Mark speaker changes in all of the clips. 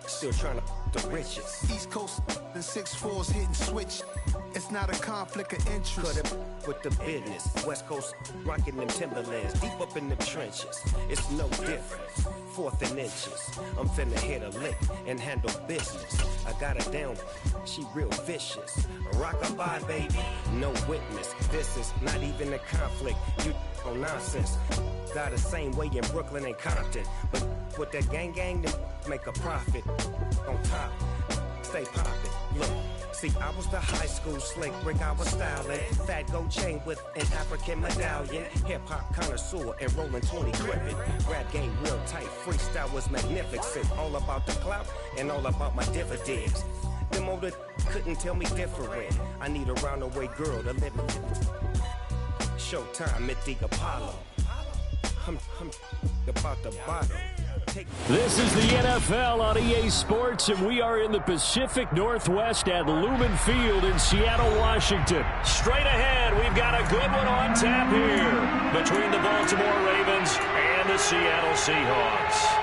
Speaker 1: Still trying to the riches.
Speaker 2: East Coast and 6'4's hitting switch. It's not a conflict of interest.
Speaker 1: Cut it with the business. West Coast rocking them Timberlands, deep up in the trenches. It's no different. 4th and inches. I'm finna hit a lick and handle business. I got her down, she real vicious. Rock-a-bye, baby, no witness. This is not even a conflict. You on nonsense. Got the same way in Brooklyn and Compton, but with that gang, then make a profit. On top, stay poppin'. Look. See, I was the high school slick brick, I was styling. Fat gold chain with an African medallion. Hip-hop connoisseur and rolling 20 gripping. Rap game real tight, freestyle was magnificent. All about the clout and all about my dividends. Them older couldn't tell me different. I need a roundaway girl to live in. Showtime at the Apollo. I'm about the bottom.
Speaker 3: This is the NFL on EA Sports, and we are in the Pacific Northwest at Lumen Field in Seattle, Washington. Straight ahead, we've got a good one on tap here between the Baltimore Ravens and the Seattle Seahawks.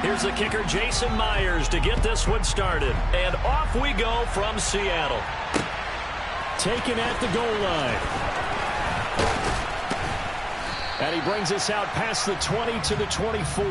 Speaker 3: Here's the kicker, Jason Myers, to get this one started. And off we go from Seattle. Taken at the goal line. And he brings us out past the 20 to the 24.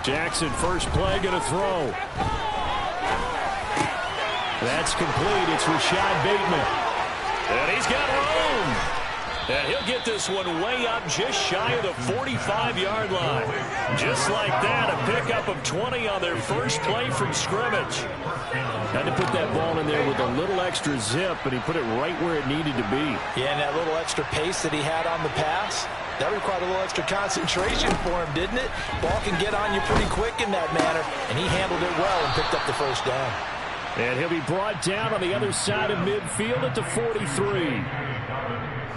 Speaker 3: Jackson, first play, going to throw. That's complete. It's Rashad Bateman. And he's got room. And he'll get this one way up just shy of the 45-yard line. Just like that, a pickup of 20 on their first play from scrimmage. Had to put that ball in there with a little extra zip, but he put it right where it needed to be.
Speaker 4: Yeah, and that little extra pace that he had on the pass, that required a little extra concentration for him, didn't it? Ball can get on you pretty quick in that manner, and he handled it well and picked up the first down.
Speaker 3: And he'll be brought down on the other side of midfield at the 43.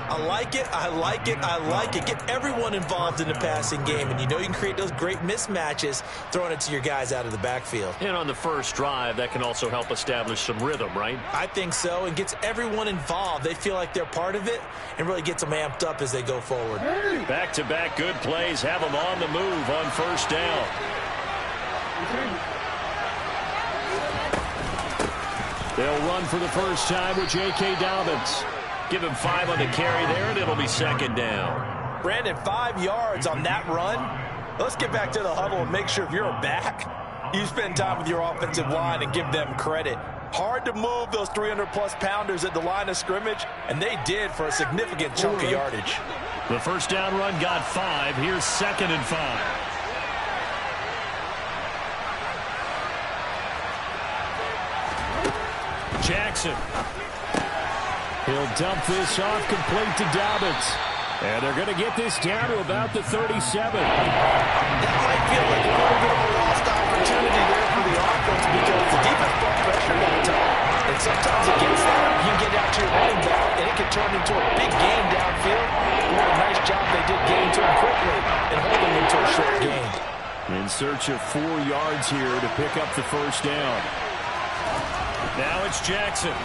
Speaker 4: I like it, I like it, I like it. Get everyone involved in the passing game, and you know you can create those great mismatches throwing it to your guys out of the backfield.
Speaker 3: And on the first drive, that can also help establish some rhythm, right?
Speaker 4: I think so, and gets everyone involved. They feel like they're part of it and really gets them amped up as they go forward.
Speaker 3: Back-to-back good plays have them on the move on first down. They'll run for the first time with J.K. Dobbins. Give him 5 on the carry there, and it'll be second down.
Speaker 4: Brandon, 5 yards on that run. Let's get back to the huddle and make sure if you're a back, you spend time with your offensive line and give them credit. Hard to move those 300-plus pounders at the line of scrimmage, and they did for a significant chunk of yardage.
Speaker 3: The first down run got 5. Here's 2nd and 5. Jackson. He'll dump this off, complete to Dobbins. And they're going to get this down to about the 37.
Speaker 4: That might feel like a little bit of a lost opportunity there for the offense because the defense brought pressure all the time. And sometimes against that, you can get out to your running back, and it can turn into a big game downfield. What a nice job they did getting to him quickly and holding him to a short gain.
Speaker 3: In search of 4 yards here to pick up the first down. Now it's Jackson.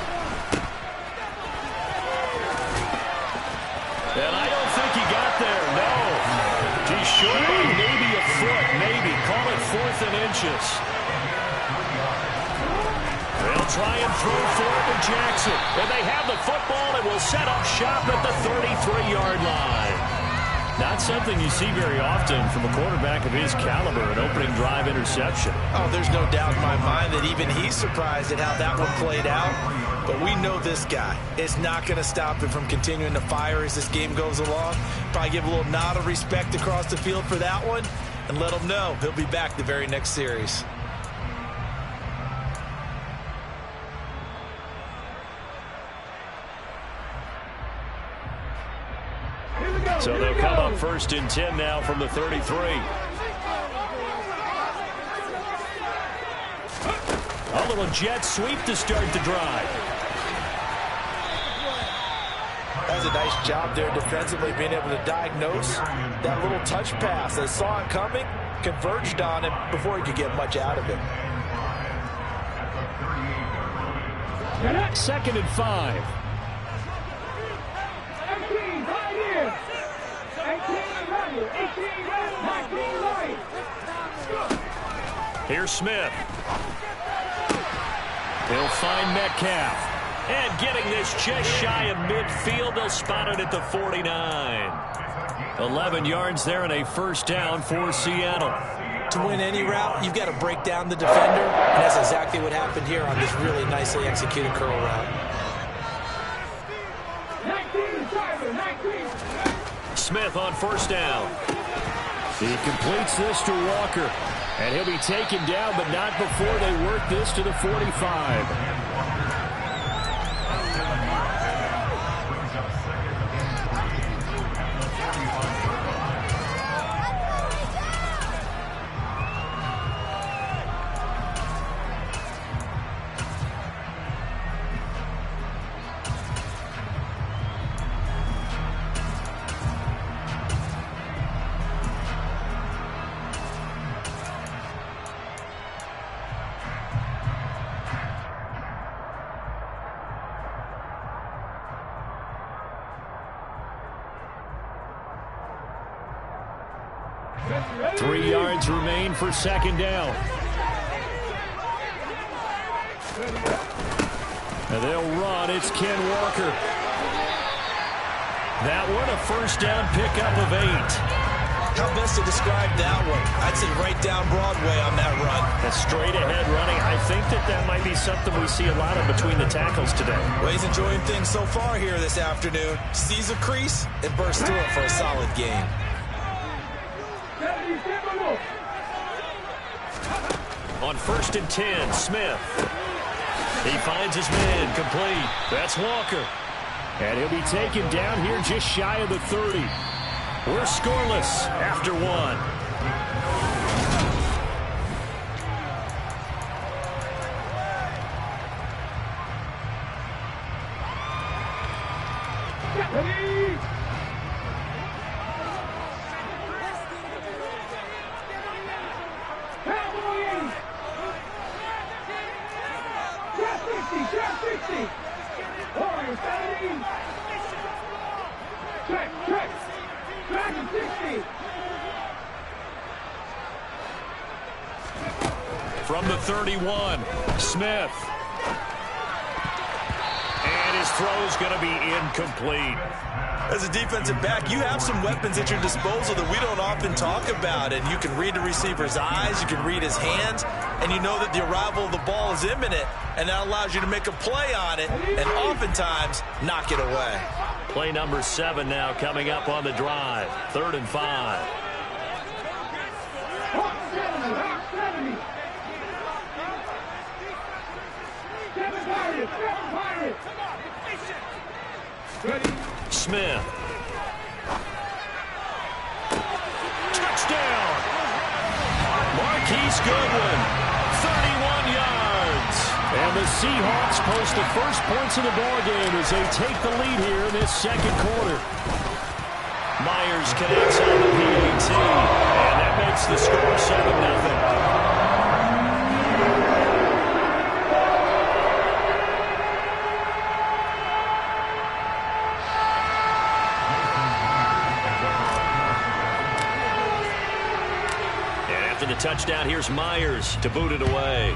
Speaker 3: And I don't think he got there, no. He's short by maybe a foot, maybe. Call it 4th and inches. They'll try and throw for it to Jackson. And they have the football and will set up shop at the 33-yard line. Not something you see very often from a quarterback of his caliber, an opening drive interception.
Speaker 4: Oh, there's no doubt in my mind that even he's surprised at how that one played out. But we know this guy is not going to stop him from continuing to fire as this game goes along. Probably give a little nod of respect across the field for that one and let him know he'll be back the very next series.
Speaker 3: So they'll come up 1st and 10 now from the 33. A little jet sweep to start the drive.
Speaker 4: That's a nice job there defensively, being able to diagnose that little touch pass. They saw it coming, converged on it before he could get much out of it.
Speaker 3: 2nd and 5. Here's Smith. He'll find Metcalf. And getting this just shy of midfield, they'll spot it at the 49. 11 yards there and a 1st down for Seattle.
Speaker 4: To win any route, you've got to break down the defender, and that's exactly what happened here on this really nicely executed curl route.
Speaker 3: 19. Smith on 1st down. He completes this to Walker. And he'll be taken down, but not before they work this to the 45. Three yards remain for 2nd down. And they'll run. It's Ken Walker. That one a 1st down pickup of 8.
Speaker 4: How best to describe that one? I'd say right down Broadway on that run.
Speaker 3: That's straight ahead running. I think that might be something we see a lot of between the tackles today.
Speaker 4: Well, he's enjoying things so far here this afternoon. Sees a crease and bursts through it for a solid gain.
Speaker 3: On 1st and 10, Smith. He finds his man, complete. That's Walker. And he'll be taken down here just shy of the 30. We're scoreless after 1. From the 31, Smith. And his throw's going to be incomplete.
Speaker 4: As a defensive back, you have some weapons at your disposal that we don't often talk about. And you can read the receiver's eyes, you can read his hands, and you know that the arrival of the ball is imminent. And that allows you to make a play on it and oftentimes knock it away.
Speaker 3: Play number 7 now coming up on the drive. 3rd and 5. Smith. Touchdown! Marquise Goodwin, 31 yards. And the Seahawks post the first points of the ballgame as they take the lead here in this 2nd quarter. Myers connects on the PAT, and that makes the score 7-0. The touchdown, here's Myers to boot it away.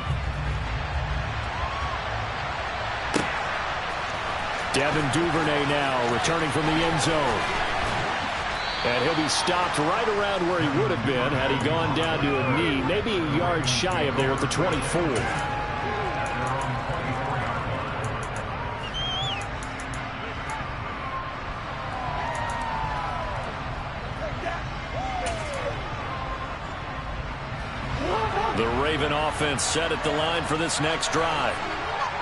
Speaker 3: Devin Duvernay now returning from the end zone. And he'll be stopped right around where he would have been had he gone down to a knee, maybe a yard shy of there at the 24. The Raven offense set at the line for this next drive.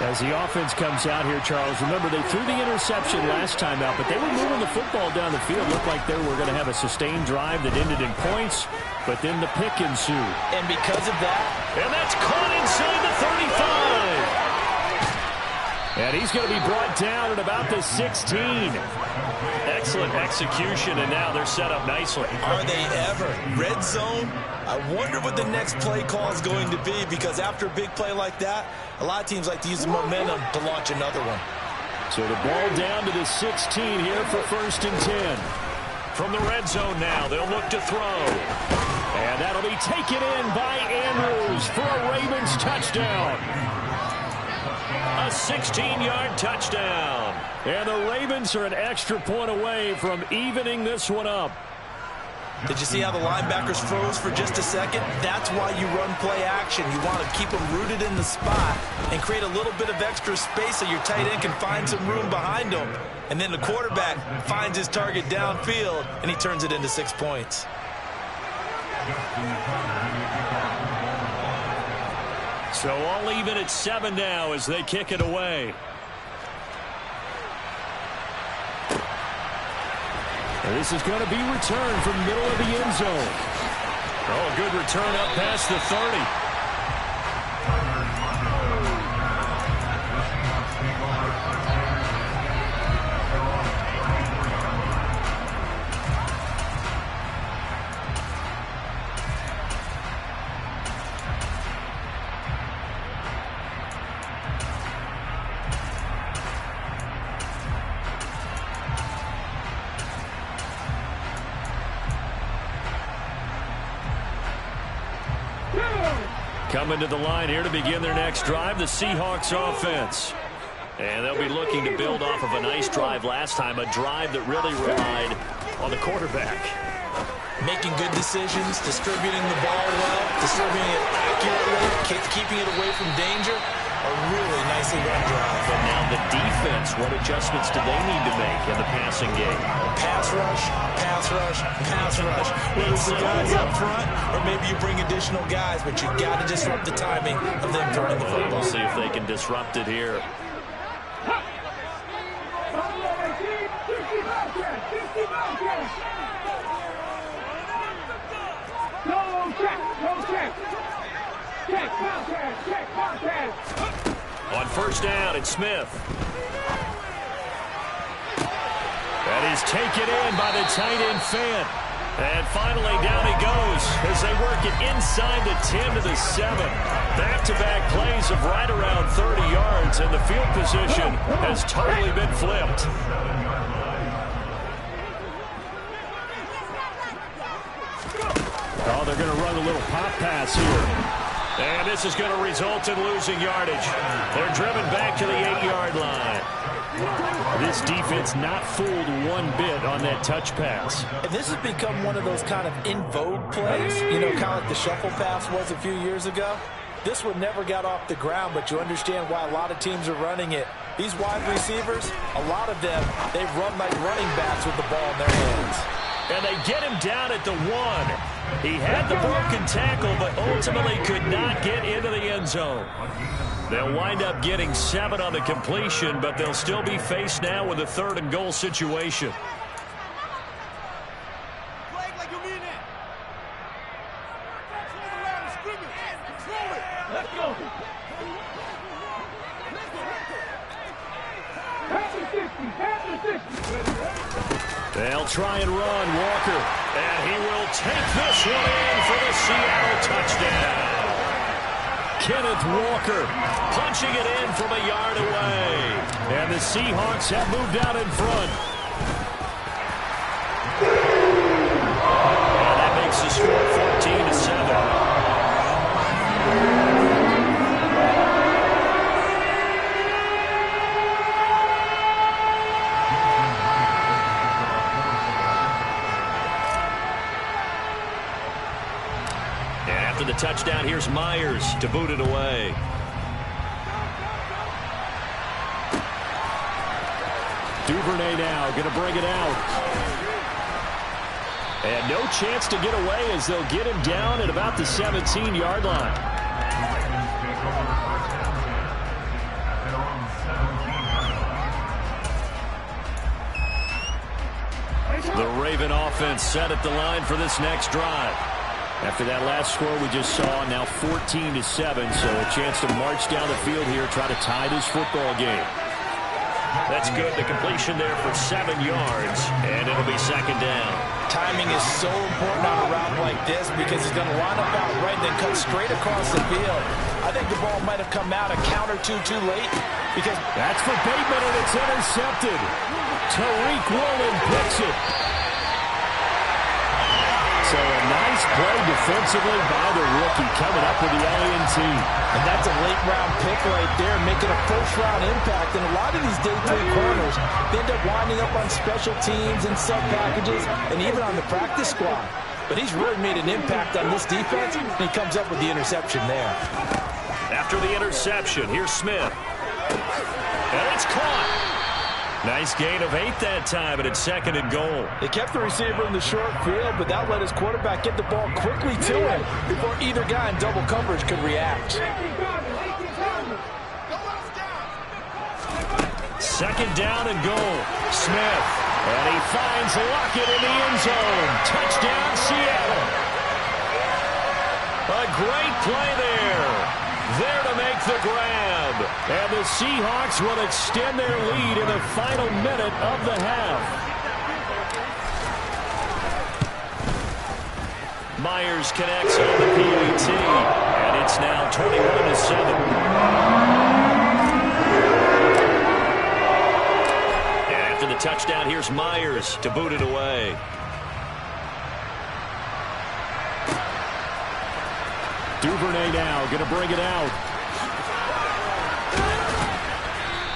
Speaker 3: As the offense comes out here, Charles, remember they threw the interception last time out, but they were moving the football down the field. Looked like they were going to have a sustained drive that ended in points, but then the pick ensued.
Speaker 4: And because of that,
Speaker 3: and that's caught inside the 35. And he's going to be brought down at about the 16. Excellent execution, and now they're set up nicely.
Speaker 4: Are they ever? Red zone? I wonder what the next play call is going to be, because after a big play like that, a lot of teams like to use the momentum to launch another one.
Speaker 3: So the ball down to the 16 here for 1st and 10. From the red zone now, they'll look to throw. And that'll be taken in by Andrews for a Ravens touchdown. A 16-yard touchdown. And the Ravens are an extra point away from evening this one up.
Speaker 4: Did you see how the linebackers froze for just a second? That's why you run play action. You want to keep them rooted in the spot and create a little bit of extra space so your tight end can find some room behind him. And then the quarterback finds his target downfield, and he turns it into 6 points.
Speaker 3: So all even at 7 now as they kick it away. This is going to be returned from the middle of the end zone. Oh, good return up past the 30. Coming to the line here to begin their next drive, the Seahawks offense. And they'll be looking to build off of a nice drive last time, a drive that really relied on the quarterback.
Speaker 4: Making good decisions, distributing the ball well, distributing it accurately, keeping it away from danger. A really nicely run drive.
Speaker 3: But now the defense, what adjustments do they need to make in the passing game?
Speaker 4: Pass rush, pass rush, pass rush. Whether it's the guys up front or maybe you bring additional guys, but you got to disrupt the timing of them throwing the football.
Speaker 3: We'll see if they can disrupt it here. On 1st down, it's Smith. That is taken in by the tight end Fant. And finally down he goes as they work it inside the 10 to the 7. Back-to-back plays of right around 30 yards, and the field position has totally been flipped. Oh, they're going to run a little pop pass here. And this is going to result in losing yardage. They're driven back to the 8-yard line. This defense not fooled one bit on that touch pass.
Speaker 4: And this has become one of those kind of in vogue plays, you know, kind of like the shuffle pass was a few years ago. This one never got off the ground, but you understand why a lot of teams are running it. These wide receivers, a lot of them, they run like running backs with the ball in their hands.
Speaker 3: And they get him down at the 1. He had the broken tackle, but ultimately could not get into the end zone. They'll wind up getting 7 on the completion, but they'll still be faced now with a 3rd and goal situation. They'll try and run Walker, and he will take this one in for the Seattle touchdown. Kenneth Walker punching it in from a yard away. And the Seahawks have moved out in front. And that makes the score 14-7. after the touchdown, here's Myers to boot it away.
Speaker 5: Duvernay now going to bring it out.
Speaker 3: And no chance to get away as they'll get him down at about the 17-yard line. The Raven offense set at the line for this next drive. After that last score we just saw, now 14-7, so a chance to march down the field here, try to tie this football game. That's good. The completion there for 7 yards, and it'll be second down.
Speaker 4: Timing is so important on a route like this because he's going to line up out right and then cut straight across the field. I think the ball might have come out a count or two too late because
Speaker 5: that's for Bateman, and it's intercepted. Tariq Woolen picks it. So a nice play defensively by the rookie coming up with the A&T.
Speaker 4: And that's a late-round pick right there, making a first-round impact. And a lot of these day three corners, they end up winding up on special teams and sub-packages and even on the practice squad. But he's really made an impact on this defense, and he comes up with the interception there.
Speaker 3: After the interception, here's Smith. And it's caught. Nice gain of 8 that time, and it's second and goal.
Speaker 4: They kept the receiver in the short field, but that let his quarterback get the ball quickly to him before either guy in double coverage could react.
Speaker 3: Second down and goal. Smith, and he finds Lockett in the end zone. Touchdown, Seattle. A great play there. There to make the grab. And the Seahawks will extend their lead in the final minute of the half. Myers connects on the PAT. And it's now 21-7. And after the touchdown, here's Myers to boot it away.
Speaker 5: Duvernay now going to bring it out.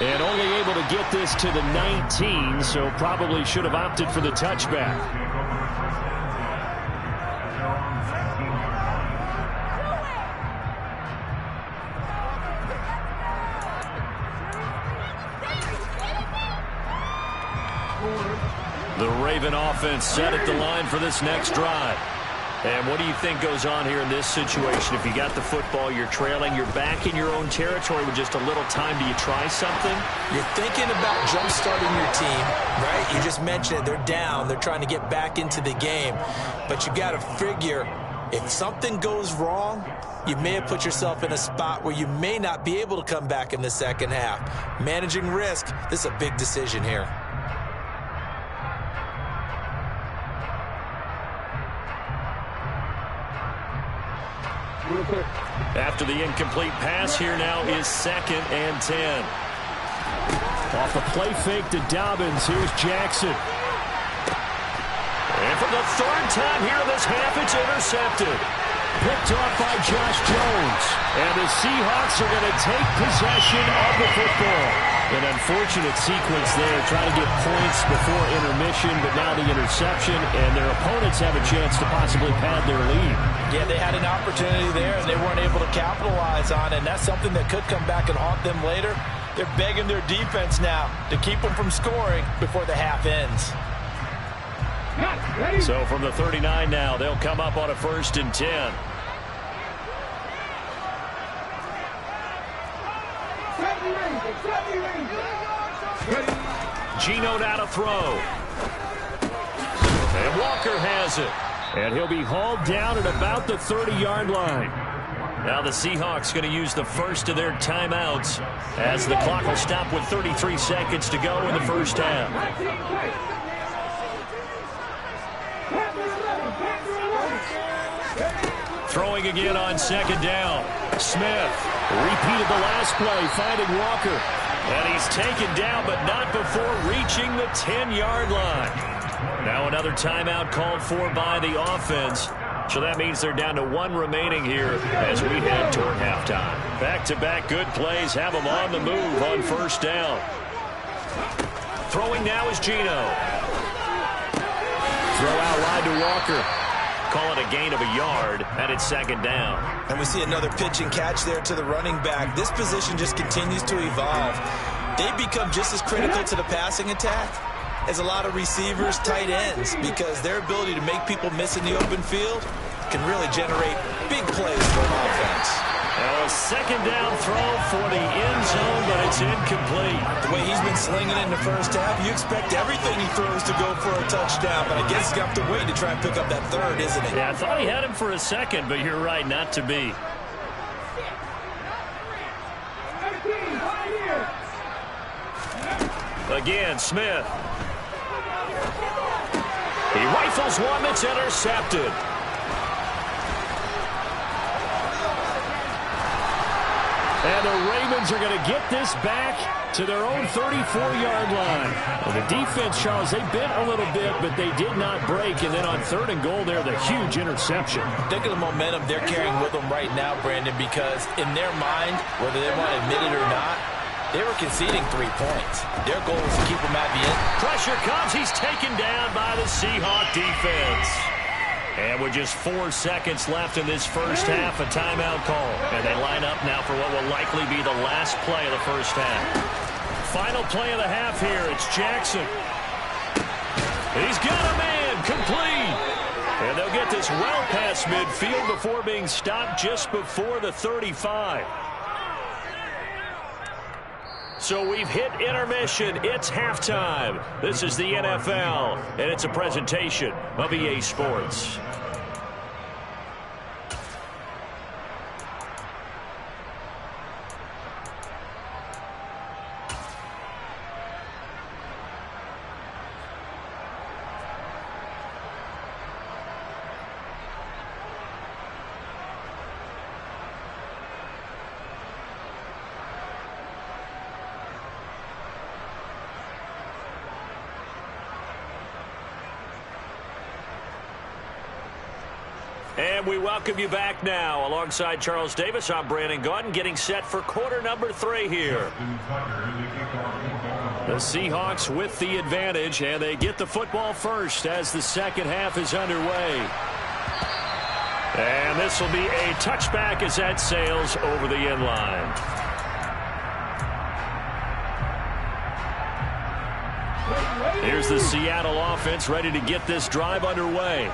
Speaker 5: And only able to get this to the 19, so probably should have opted for the touchback.
Speaker 3: The Raven offense set at the line for this next drive. And what do you think goes on here in this situation? If you got the football, you're trailing, you're back in your own territory with just a little time. Do you try something?
Speaker 4: You're thinking about jump-starting your team, right? You just mentioned it. They're down. They're trying to get back into the game. But you got to figure, if something goes wrong, you may have put yourself in a spot where you may not be able to come back in the second half. Managing risk, this is a big decision here.
Speaker 3: After the incomplete pass, here now is 2nd and 10.
Speaker 5: Off a play fake to Dobbins, here's Jackson.
Speaker 3: And for the 3rd time here in this half, it's intercepted.
Speaker 5: Picked off by Josh Jones.
Speaker 3: And the Seahawks are going to take possession of the football.
Speaker 5: An unfortunate sequence there, trying to get points before intermission, but now the interception, and their opponents have a chance to possibly pad their lead.
Speaker 4: Yeah, they had an opportunity there, and they weren't able to capitalize on it, and that's something that could come back and haunt them later. They're begging their defense now to keep them from scoring before the half ends.
Speaker 3: So from the 39 now, they'll come up on a 1st and 10. Geno now to throw. And Walker has it.
Speaker 5: And he'll be hauled down at about the 30-yard line.
Speaker 3: Now the Seahawks going to use the first of their timeouts as the clock will stop with 33 seconds to go in the first half. Throwing again on 2nd down. Smith repeated the last play, finding Walker. And he's taken down, but not before reaching the 10-yard line. Now another timeout called for by the offense. So that means they're down to 1 remaining here as we head toward halftime. Back-to-back good plays have them on the move on 1st down. Throwing now is Geno.
Speaker 5: Throw out wide to Walker.
Speaker 3: Call it a gain of a yard, and it's second down.
Speaker 4: And we see another pitch and catch there to the running back. This position just continues to evolve. They've become just as critical to the passing attack as a lot of receivers, tight ends, because their ability to make people miss in the open field can really generate big plays for an offense.
Speaker 3: Now a second down throw for the end zone, but it's incomplete.
Speaker 4: The way he's been slinging it in the first half, you expect everything he throws to go for a touchdown, but I guess he's got to wait to try and pick up that third, isn't he?
Speaker 3: Yeah, I thought he had him for a second, but you're right, not to be. Again, Smith. He rifles one that's intercepted. And the Ravens are going to get this back to their own 34-yard line. Well, the defense, Charles, they bent a little bit, but they did not break. And then on 3rd and goal there, the huge interception.
Speaker 4: Think of the momentum they're carrying with them right now, Brandon, because in their mind, whether they want to admit it or not, they were conceding 3 points. Their goal is to keep them at the end.
Speaker 3: Pressure comes. He's taken down by the Seahawk defense. And with just 4 seconds left in this first half, a timeout call. And they line up now for what will likely be the last play of the first half. Final play of the half here. It's Jackson. He's got a man. Complete. And they'll get this well past midfield before being stopped just before the 35. So we've hit intermission. It's halftime. This is the NFL, and it's a presentation of EA Sports. And we welcome you back now. Alongside Charles Davis, I'm Brandon Gaudin, getting set for quarter number 3 here. The Seahawks with the advantage, and they get the football first as the second half is underway. And this will be a touchback as that sails over the end line. Here's the Seattle offense ready to get this drive underway.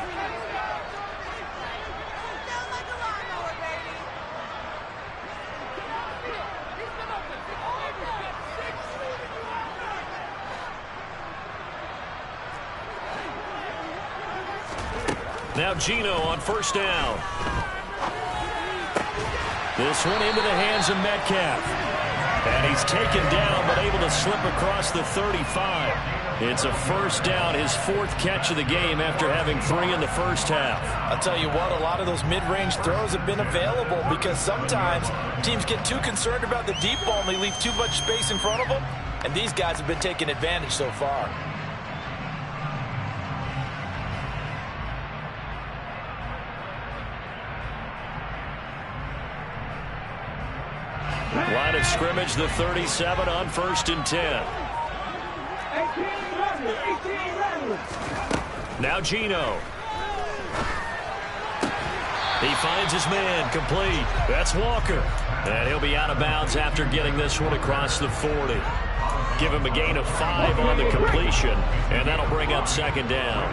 Speaker 3: Now Gino on first down. This one into the hands of Metcalf. And he's taken down, but able to slip across the 35. It's a first down, his 4th catch of the game after having 3 in the first half.
Speaker 4: I'll tell you what, a lot of those mid-range throws have been available because sometimes teams get too concerned about the deep ball and they leave too much space in front of them. And these guys have been taking advantage so far.
Speaker 3: Line of scrimmage, the 37 on 1st and 10. Now Gino. He finds his man, complete. That's Walker. And he'll be out of bounds after getting this one across the 40. Give him a gain of 5 on the completion, and that'll bring up second down.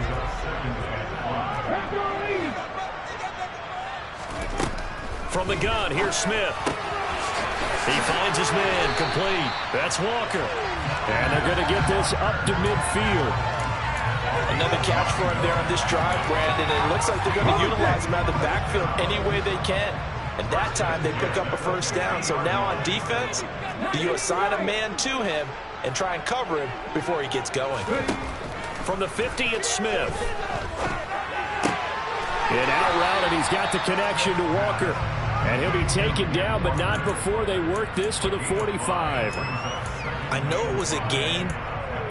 Speaker 3: From the gun, here's Smith. He finds his man, complete. That's Walker. And they're going to get this up to midfield.
Speaker 4: Another catch for him there on this drive, Brandon. And it looks like they're going to utilize him out of the backfield any way they can. And that time they pick up a first down. So now on defense, do you assign a man to him and try and cover him before he gets going?
Speaker 3: From the 50, it's Smith. And out route, and he's got the connection to Walker. And he'll be taken down, but not before they work this to the 45.
Speaker 4: I know it was a gain,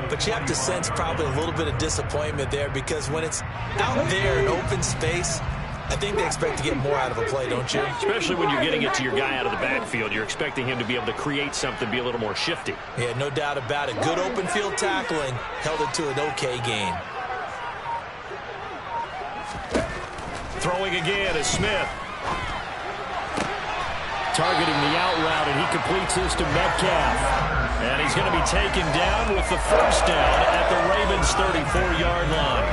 Speaker 4: but you have to sense probably a little bit of disappointment there because when it's out there in open space, I think they expect to get more out of a play, don't you?
Speaker 3: Especially when you're getting it to your guy out of the backfield. You're expecting him to be able to create something, be a little more shifty.
Speaker 4: Yeah, no doubt about it. Good open field tackling held it to an okay gain.
Speaker 3: Throwing again is Smith.
Speaker 5: Targeting the out route, and he completes this to Metcalf.
Speaker 3: And he's going to be taken down with the first down at the Ravens' 34-yard line.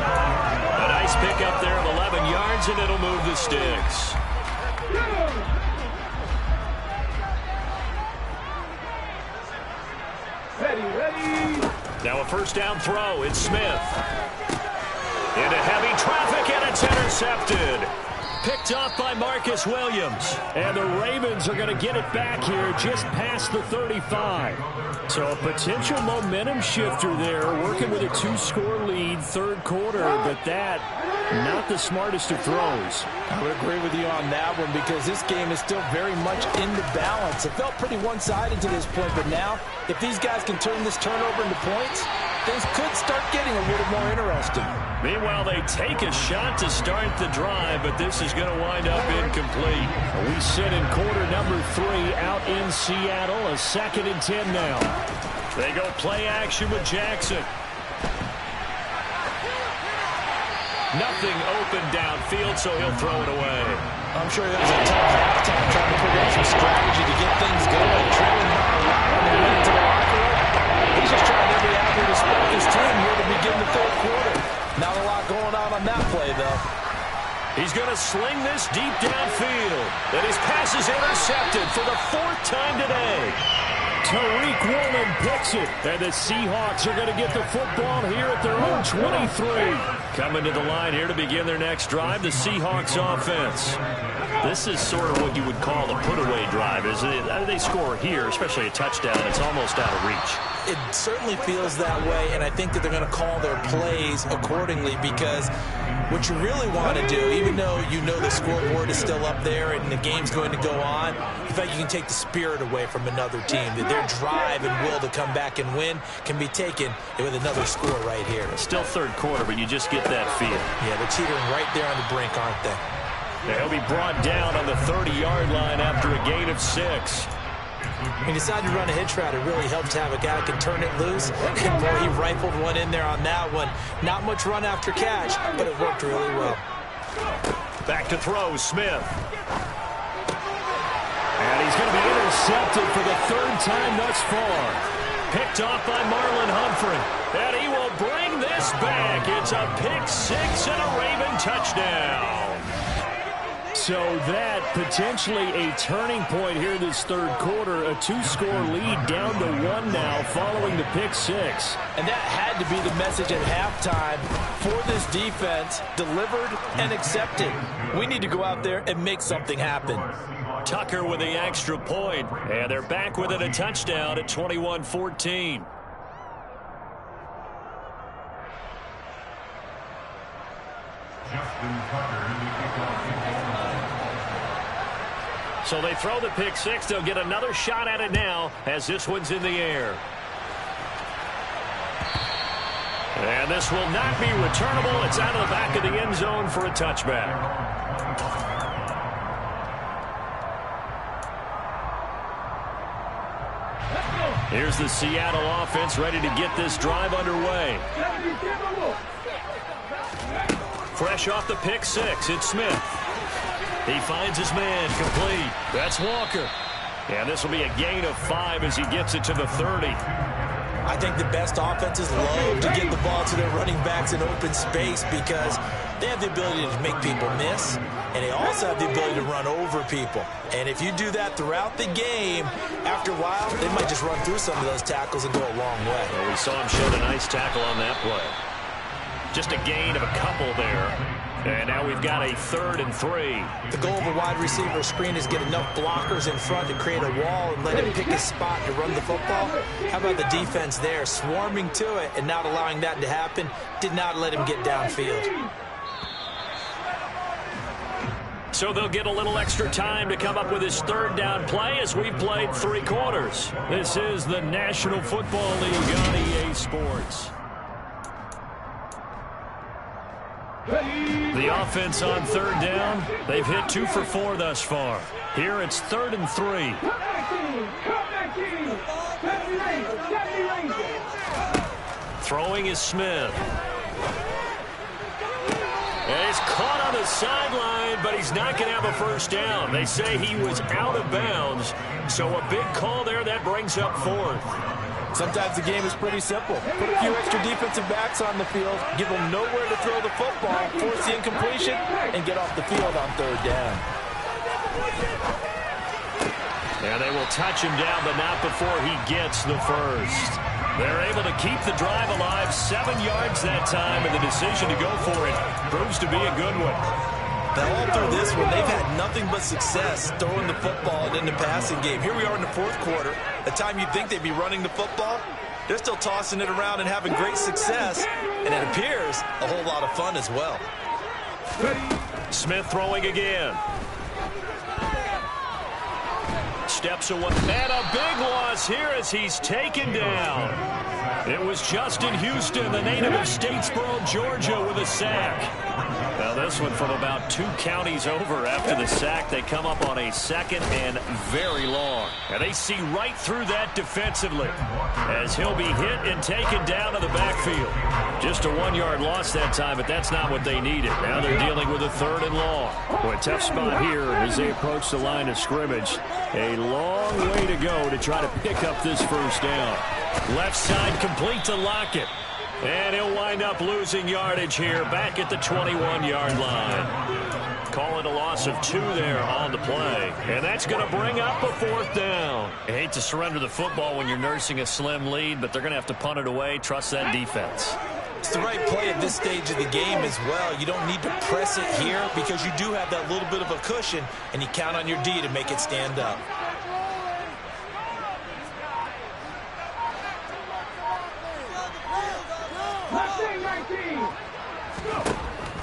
Speaker 3: A nice pickup there of 11 yards, and it'll move the sticks. Now a first down throw. It's Smith. Into heavy traffic, and it's intercepted. Picked off by Marcus Williams.
Speaker 5: And the Ravens are going to get it back here just past the 35. So a potential momentum shifter there, working with a 2-score lead, third quarter, but that, not the smartest of throws.
Speaker 4: I would agree with you on that one because this game is still very much in the balance. It felt pretty one-sided to this point, but now, if these guys can turn this turnover into points, things could start getting a little more interesting.
Speaker 3: Meanwhile, they take a shot to start the drive, but this is going to wind up incomplete.
Speaker 5: We sit in quarter number 3 out in Seattle, a 2nd and 10 now.
Speaker 3: They go play action with Jackson. Nothing open downfield, so he'll throw it away.
Speaker 4: I'm sure it was a tough halftime trying to put out some strategy to get things going. Trailing by a lot on the way into the locker room. He's just trying every avenue to spark his team here to begin the third quarter. Not a lot going on that play, though.
Speaker 3: He's going to sling this deep downfield. And his pass is intercepted for the 4th time today.
Speaker 5: Tariq Woolen picks it, and the Seahawks are going to get the football here at their own 23.
Speaker 3: Coming to the line here to begin their next drive, the Seahawks offense. This is sort of what you would call a put-away drive. They score here, especially a touchdown. It's almost out of reach.
Speaker 4: It certainly feels that way, and I think that they're going to call their plays accordingly because what you really want to do, even though you know the scoreboard is still up there and the game's going to go on, in fact, you can take the spirit away from another team. That their drive and will to come back and win can be taken with another score right here.
Speaker 3: Still third quarter, but you just get that feel.
Speaker 4: Yeah, they're teetering right there on the brink, aren't they?
Speaker 3: He'll be brought down on the 30-yard line after a gain of 6.
Speaker 4: He decided to run a hitch route. It really helped to have a guy that can turn it loose. And boy, he rifled one in there on that one. Not much run after catch, but it worked really well.
Speaker 3: Back to throw, Smith.
Speaker 5: And he's going to be intercepted for the 3rd time thus far.
Speaker 3: Picked off by Marlon Humphrey. And he will bring this back. It's a pick 6 and a Raven touchdown.
Speaker 5: So that potentially a turning point here this third quarter. A 2-score lead down to 1 now following the pick 6.
Speaker 4: And that had to be the message at halftime for this defense. Delivered and accepted. We need to go out there and make something happen.
Speaker 3: Tucker with the extra point. And they're back with it, a touchdown at 21-14. So they throw the pick 6. They'll get another shot at it now as this one's in the air. And this will not be returnable. It's out of the back of the end zone for a touchback. Here's the Seattle offense ready to get this drive underway. Fresh off the pick 6, it's Smith. He finds his man, complete. That's Walker. And this will be a gain of 5 as he gets it to the 30.
Speaker 4: I think the best offenses love to get the ball to their running backs in open space because they have the ability to make people miss, and they also have the ability to run over people. And if you do that throughout the game, after a while, they might just run through some of those tackles and go a long way.
Speaker 3: Well, we saw him shed a nice tackle on that play. Just a gain of a couple there. And now we've got a 3rd and 3.
Speaker 4: The goal of a wide receiver screen is get enough blockers in front to create a wall and let him pick his spot to run the football. How about the defense there, swarming to it and not allowing that to happen? Did not let him get downfield.
Speaker 3: So they'll get a little extra time to come up with his 3rd down play as we've played 3 quarters. This is the National Football League on EA Sports. The offense on 3rd down, they've hit 2 for 4 thus far. Here it's 3rd and 3. Throwing is Smith. And he's caught on the sideline. good, but he's not going to have a first down. They say he was out of bounds, so a big call there that brings up fourth.
Speaker 4: Sometimes the game is pretty simple. Put a few extra defensive backs on the field, give them nowhere to throw the football, force the incompletion, and get off the field on third down.
Speaker 3: And they will touch him down, but not before he gets the first. They're able to keep the drive alive, 7 yards that time, and the decision to go for it proves to be a good one.
Speaker 4: Now, all through this one, they've had nothing but success throwing the football and in the passing game. Here we are in the fourth quarter. The time you'd think they'd be running the football, they're still tossing it around and having great success, and it appears a whole lot of fun as well.
Speaker 3: Smith throwing again. Steps away, and a big loss here as he's taken down. It was Justin Houston, the native of Statesboro, Georgia, with a sack. Now this one from about 2 counties over. After the sack, they come up on a second and very long. And they see right through that defensively as he'll be hit and taken down in the backfield. Just a 1-yard loss that time, but that's not what they needed. Now they're dealing with a 3rd and long. Boy, a tough spot here as they approach the line of scrimmage. A long way to go to try to pick up this first down. Left side complete to Lockett. And he'll wind up losing yardage here back at the 21-yard line. Call it a loss of 2 there on the play. And that's going to bring up a 4th down. I hate to surrender the football when you're nursing a slim lead, but they're going to have to punt it away. Trust that defense.
Speaker 4: It's the right play at this stage of the game as well. You don't need to press it here because you do have that little bit of a cushion, and you count on your D to make it stand up.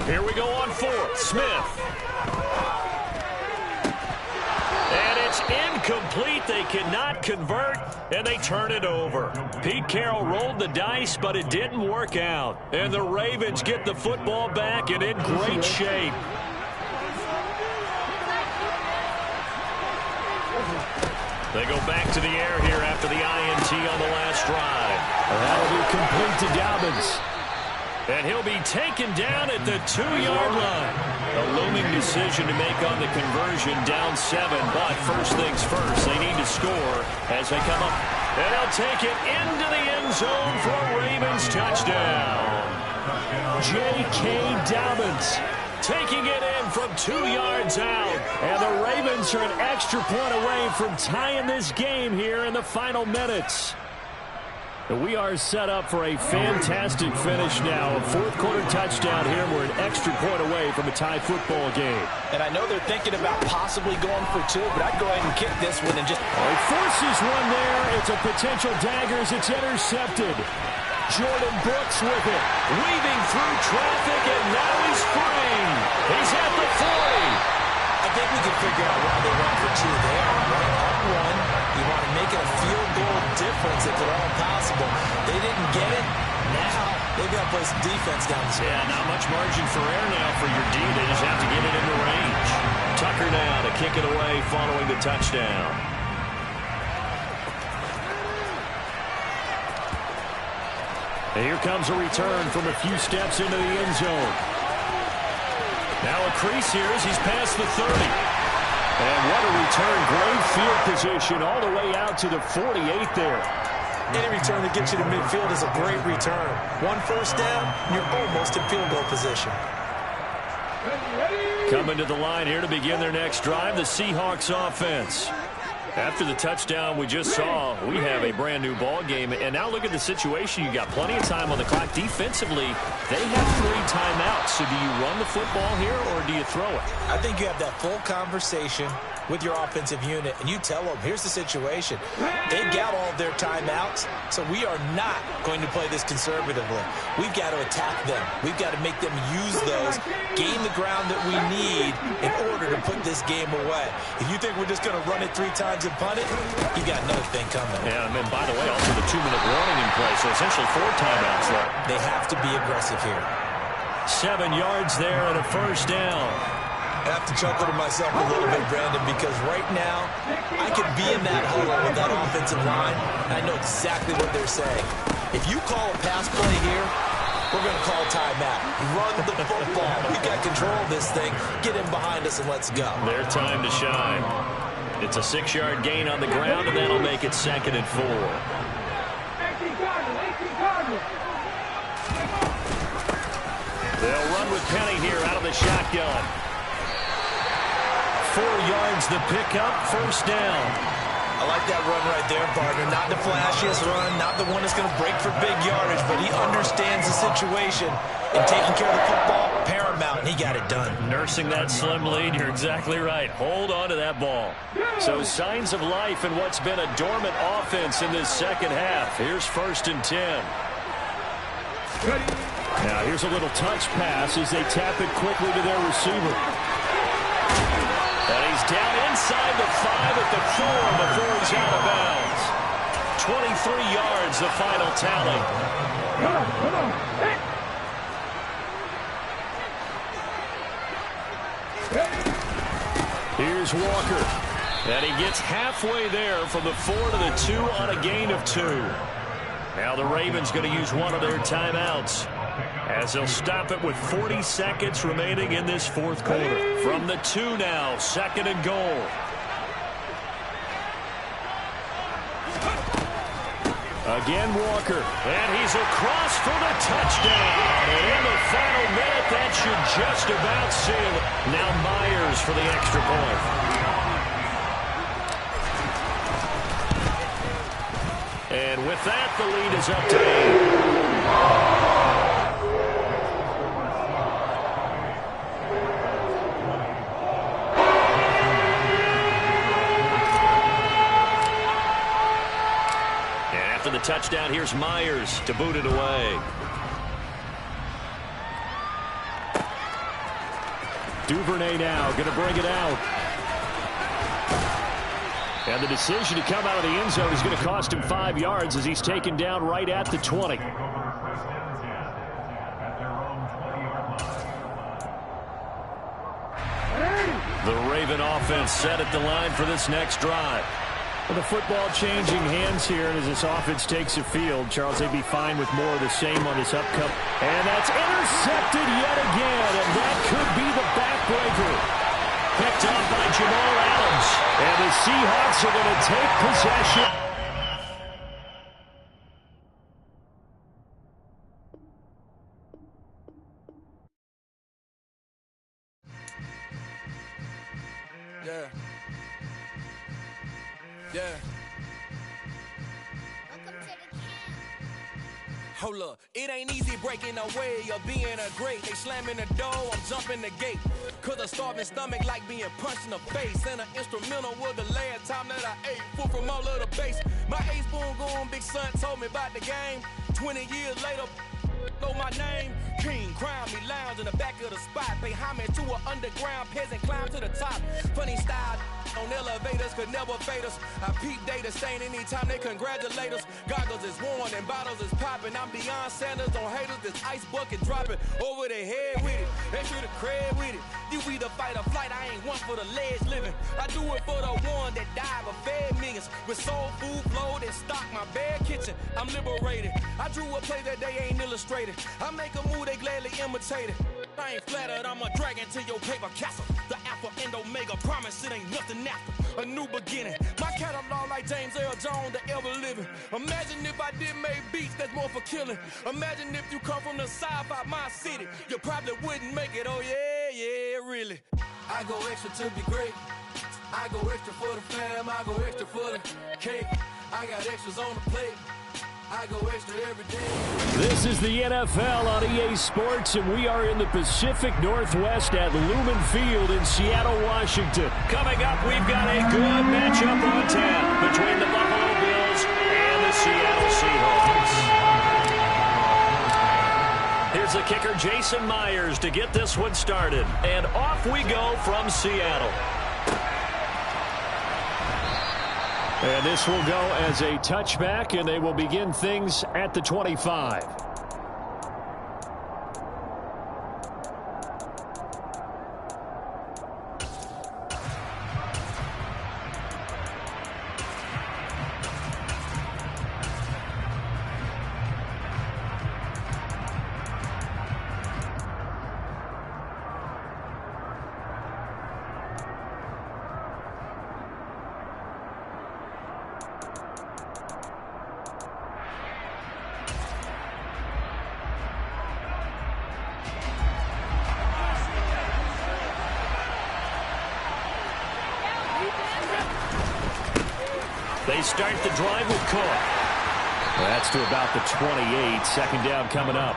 Speaker 3: Here we go on 4th. Smith. And it's incomplete. They cannot convert, and they turn it over. Pete Carroll rolled the dice, but it didn't work out. And the Ravens get the football back and in great shape. They go back to the air here after the INT on the last drive.
Speaker 5: That'll be complete to Dobbins.
Speaker 3: And he'll be taken down at the 2-yard line. A looming decision to make on the conversion, down 7. But first things first, they need to score as they come up. And they'll take it into the end zone for a Ravens touchdown.
Speaker 5: J.K. Dobbins
Speaker 3: taking it in from 2 yards out.
Speaker 5: And the Ravens are an extra point away from tying this game here in the final minutes. We are set up for a fantastic finish now. A 4th quarter touchdown here. We're an extra point away from a tie football game.
Speaker 4: And I know they're thinking about possibly going for 2, but I'd go ahead and kick this one and just...
Speaker 5: He forces one there. It's a potential dagger as it's intercepted. Jordan Brooks with it.
Speaker 3: Weaving through traffic, and now he's free. He's at the 40.
Speaker 4: I think we can figure out why they went for 2 there. Right up 1. You want to make it a field goal difference if at all possible. They didn't get it. Now they've got to play some defense down the stretch.
Speaker 3: Yeah, not much margin for error now for your D. They just have to get it into range. Tucker now to kick it away following the touchdown.
Speaker 5: And here comes a return from a few steps into the end zone.
Speaker 3: Now a crease here as he's past the 30. And what a return. Great field position all the way out to the 48 there.
Speaker 4: Any return that gets you to midfield is a great return. 1 first down, you're almost in field goal position.
Speaker 3: Coming to the line here to begin their next drive, the Seahawks offense. After the touchdown we just saw, we have a brand new ball game. And now look at the situation. You got plenty of time on the clock. Defensively, they have 3 timeouts. So do you run the football here or do you throw it?
Speaker 4: I think you have that full conversation with your offensive unit, and you tell them, here's the situation. They got all of their timeouts, so we are not going to play this conservatively. We've got to attack them. We've got to make them use those, gain the ground that we need in order to put this game away. If you think we're just going to run it 3 times and punt it, you got another thing coming.
Speaker 3: Yeah, and by the way, also the 2-minute warning in play, so essentially 4 timeouts left.
Speaker 4: They have to be aggressive here.
Speaker 3: 7 yards there and a first down.
Speaker 4: I have to chuckle to myself a little bit, Brandon, because right now I could be in that huddle with that offensive line, and I know exactly what they're saying. If you call a pass play here, We're going to call timeout. Run the football. We've got control of this thing. Get him behind us and let's go.
Speaker 3: Their time to shine. It's a 6-yard gain on the ground, and that'll make it 2nd and 4. They'll run with Penny here out of the shotgun. 4 yards the pickup, 1st down.
Speaker 4: I like that run right there, partner. Not the flashiest run, not the one that's going to break for big yardage, but he understands the situation, and taking care of the football, paramount, and he got it done. Nursing that slim lead, you're exactly right. Hold on to that ball.
Speaker 3: So signs of life in what's been a dormant offense in this second half. Here's 1st and 10. Now here's a little touch pass as they tap it quickly to their receiver. And he's down inside the 5 at the 4 before he's out of bounds. 23 yards, the final tally. Here's Walker. And he gets halfway there from the 4 to the 2 on a gain of 2. Now the Ravens going to use one of their timeouts, as they'll stop it with 40 seconds remaining in this 4th quarter. From the 2 now, 2nd and goal. Again, Walker. And he's across for the touchdown. And in the final minute, that should just about seal it. Now Myers for the extra point. And with that, the lead is up to 8. And after the touchdown, here's Myers to boot it away. Duvernay now going to bring it out. And the decision to come out of the end zone is going to cost him 5 yards as he's taken down right at the 20. The Raven offense set at the line for this next drive. Well, the football changing hands here, and as this offense takes the field, Charles, they'd be fine with more of the same on this upcoming. And that's intercepted yet again, and that could be the backbreaker. Picked up by Jamal Adams. And the Seahawks are going to take possession.
Speaker 6: Yeah. Yeah. Hold up, it ain't easy breaking away or being a great. They slamming the door, I'm jumping the gate. Cause a starving stomach like being punched in the face. And an instrumental was the last time that I ate food from all of the base. My A-spoon going big son told me about the game. 20 years later, know my name. King, crown me, lounge in the back of the spot. Pay homage to an underground peasant, climb to the top. Funny style on elevators could never fade us. I peep data stain anytime they congratulate us. Goggles is worn and bottles is popping. I'm beyond Sanders on haters, this ice bucket dropping over their head with it. Extra the cred with it. You either fight or flight, I ain't one for the ledge living. I do it for the one that died but fed millions. With soul food flowed and stocked my bare kitchen. I'm liberated. I drew a play that they ain't illustrated. I make a move, they gladly imitate it. I ain't flattered, I'm a dragon to your paper castle. The Alpha and Omega, promise it ain't nothing after. A new beginning. My catalog like James Earl Jones, the ever living. Imagine if I did make beats that's more for killing. Imagine if you come from the south out my city. You probably wouldn't make it, oh yeah, yeah, really. I go extra to be great. I go extra for the fam, I go extra for the cake. I got extras on the plate. I go extra every day.
Speaker 3: This is the NFL on EA Sports, and we are in the Pacific Northwest at Lumen Field in Seattle, Washington. Coming up, we've got a good matchup on tap between the Buffalo Bills and the Seattle Seahawks. Here's the kicker, Jason Myers, to get this one started. And off we go from Seattle. And this will go as a touchback, and they will begin things at the 25.
Speaker 5: They start the drive with Cook. That's to about the 28. Second down coming up.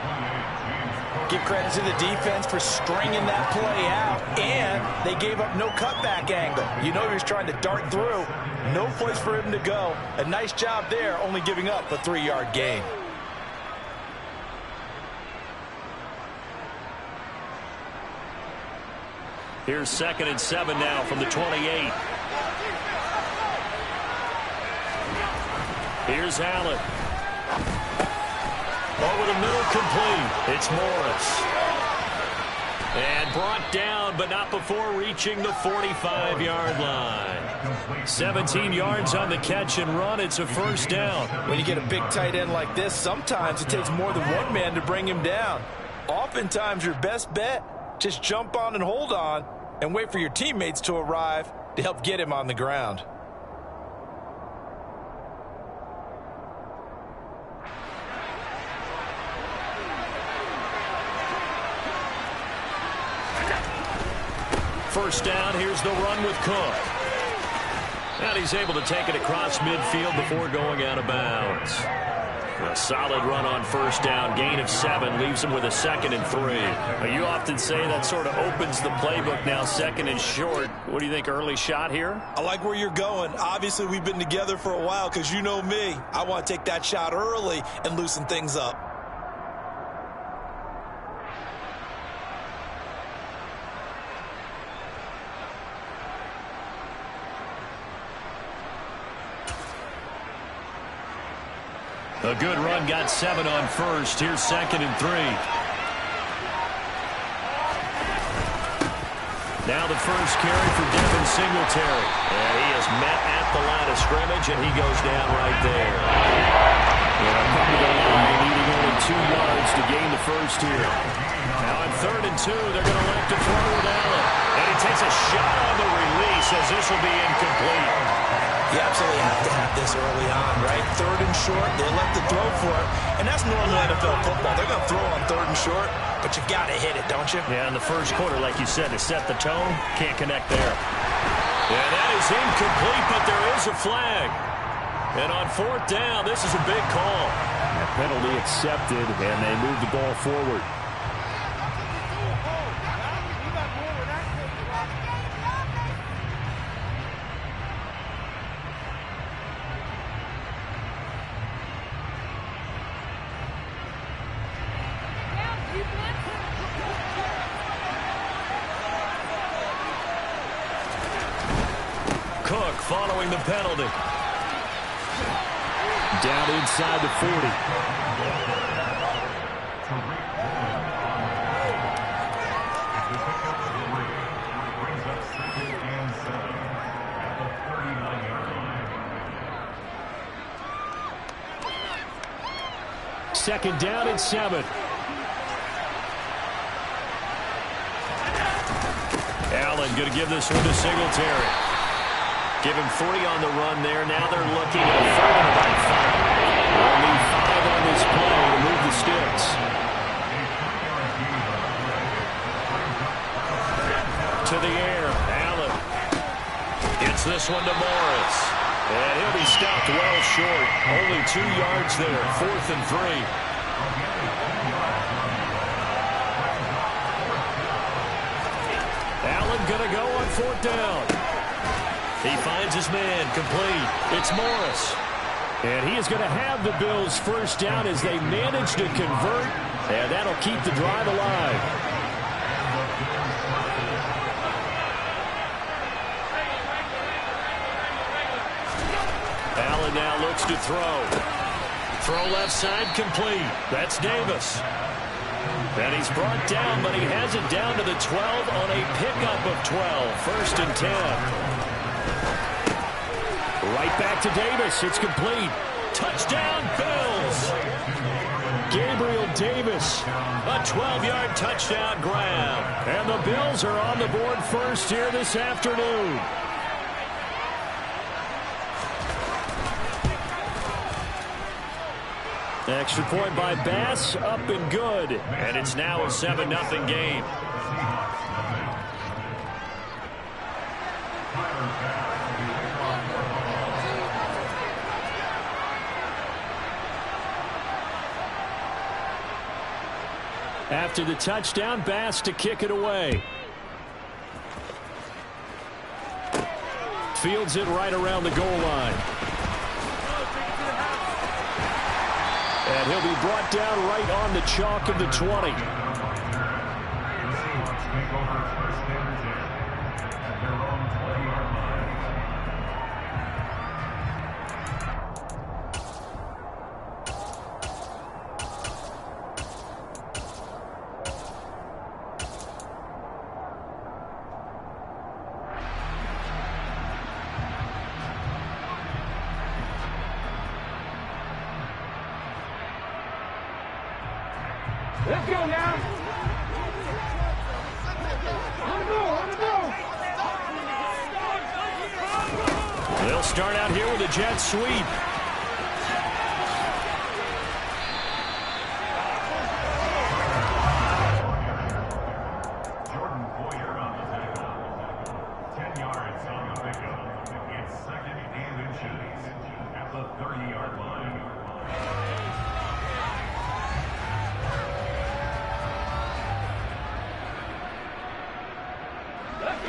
Speaker 4: Give credit to the defense for stringing that play out, and they gave up no cutback angle. You know he was trying to dart through. No place for him to go. A nice job there, only giving up a 3-yard gain.
Speaker 5: Here's 2nd and 7 now from the 28. Here's Allen. Over the middle, complete. It's Morris. And brought down, but not before reaching the 45-yard line. 17 yards on the catch and run. It's a first down.
Speaker 4: When you get a big tight end like this, sometimes it takes more than one man to bring him down. Oftentimes, your best bet, just jump on and hold on and wait for your teammates to arrive to help get him on the ground.
Speaker 5: First down, here's the run with Cook. And he's able to take it across midfield before going out of bounds. A solid run on first down, gain of 7, leaves him with a 2nd and 3. Now, you often say that sort of opens the playbook now, 2nd and short. What do you think, early shot here?
Speaker 4: I like where you're going. Obviously, we've been together for a while because you know me. I want to take that shot early and loosen things up.
Speaker 5: A good run, got 7 on first. Here's 2nd and 3. Now the first carry for Devin Singletary. And he is met at the line of scrimmage, and he goes down right there. Come to the line, needing only 2 yards to gain the first here. Now on 3rd and 2, they're going to look to throw with Allen. And he takes a shot on the release as this will be incomplete.
Speaker 4: You absolutely have to have this early on, right? 3rd and short, they elect to throw for it. And that's normal NFL football. They're going to throw on 3rd and short, but you got to hit it, don't you?
Speaker 5: Yeah, in the first quarter, like you said, to set the tone, can't connect there. Yeah, that is incomplete, but there is a flag. And on 4th down, this is a big call.
Speaker 3: A penalty accepted, and they move the ball forward.
Speaker 5: Cook following the penalty.
Speaker 3: Down inside the 40. Second down and 7.
Speaker 5: Allen going to give this one to Singletary. Give him 3 on the run there. Now they're looking at a 3rd and about 5. Only 5 on this play to move the sticks. To the air, Allen. Gets this one to Morris. And he'll be stopped well short. Only 2 yards there. 4th and 3. Allen going to go on 4th down. He finds his man, complete. It's Morris.
Speaker 3: And he is going to have the Bills first down as they manage to convert. And that'll keep the drive alive.
Speaker 5: Allen now looks to throw. Throw left side, complete. That's Davis. And he's brought down, but he has it down to the 12 on a pickup of 12. 1st and 10.
Speaker 3: Right back to Davis. It's complete.
Speaker 5: Touchdown, Bills.
Speaker 3: Gabriel Davis.
Speaker 5: A 12-yard touchdown grab.
Speaker 3: And the Bills are on the board first here this afternoon. Extra point by Bass, up and good.
Speaker 5: And it's now a 7-0 game. After the touchdown, Bass to kick it away. Fields it right around the goal line. And he'll be brought down right on the chalk of the 20.
Speaker 7: Let's go now.
Speaker 5: They'll start out here with a jet sweep.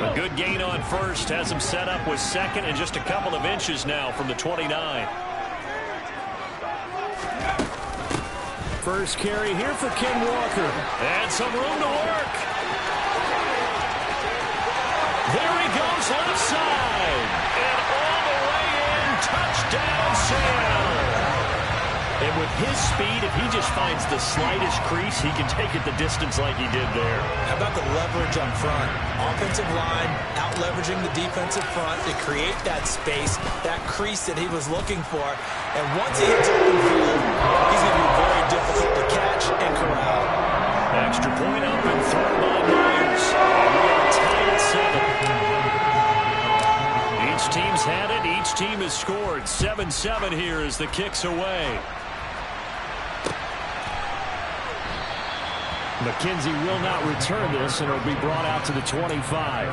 Speaker 5: A good gain on first has him set up with second and just a couple of inches now from the 29. First carry here for Ken Walker. And some room to work. There he goes left side. And all the way in. Touchdown, Sam. And with his speed, if he just finds the slightest crease, he can take it the distance like he did there.
Speaker 4: How about the leverage up front? Offensive line out-leveraging the defensive front to create that space, that crease that he was looking for. And once he hits open field, he's going to be very difficult to catch and corral.
Speaker 5: Extra point up and thrown by Myers. And we are tied at 7. Each team's had it. Each team has scored. 7-7 here as the kick's away. McKenzie will not return this, and it'll be brought out to the 25.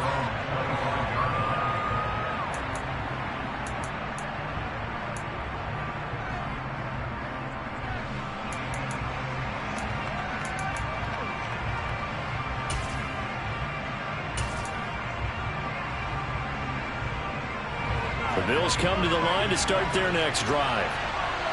Speaker 5: The Bills come to the line to start their next drive.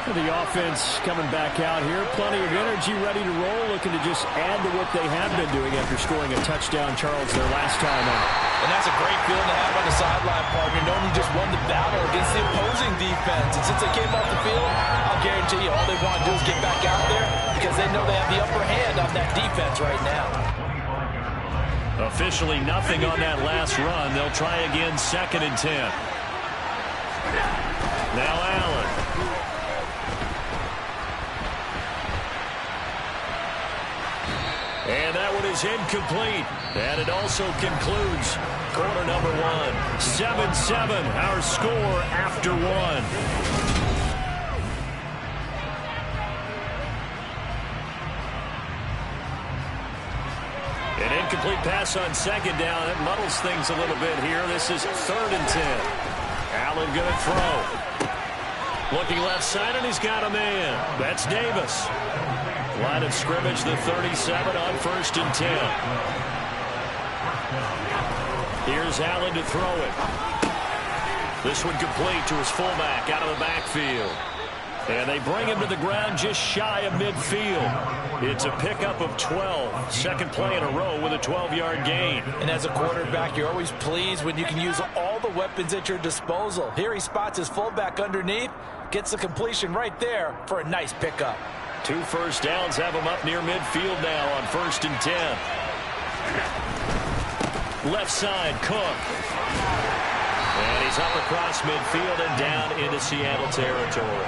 Speaker 5: The offense coming back out here. Plenty of energy, ready to roll, looking to just add to what they have been doing after scoring a touchdown, Charles, their last time out.
Speaker 4: And that's a great feeling to have on the sideline, partner, knowing you just won the battle against the opposing defense. And since they came off the field, I'll guarantee you all they want to do is get back out there because they know they have the upper hand on that defense right now.
Speaker 5: Officially nothing on that last run. They'll try again, 2nd and 10. Now Allen. And that one is incomplete. And it also concludes quarter number 1. 7-7, our score after 1. An incomplete pass on 2nd down. It muddles things a little bit here. This is 3rd and 10. Allen going to throw. Looking left side, and he's got a man. That's Davis. Line of scrimmage, the 37 on 1st and 10. Here's Allen to throw it. This one complete to his fullback out of the backfield. And they bring him to the ground just shy of midfield. It's a pickup of 12. Second play in a row with a 12-yard gain.
Speaker 4: And as a quarterback, you're always pleased when you can use all the weapons at your disposal. Here he spots his fullback underneath, gets the completion right there for a nice pickup.
Speaker 5: 2 first downs have him up near midfield now on 1st and 10. Left side, Cook. And he's up across midfield and down into Seattle territory.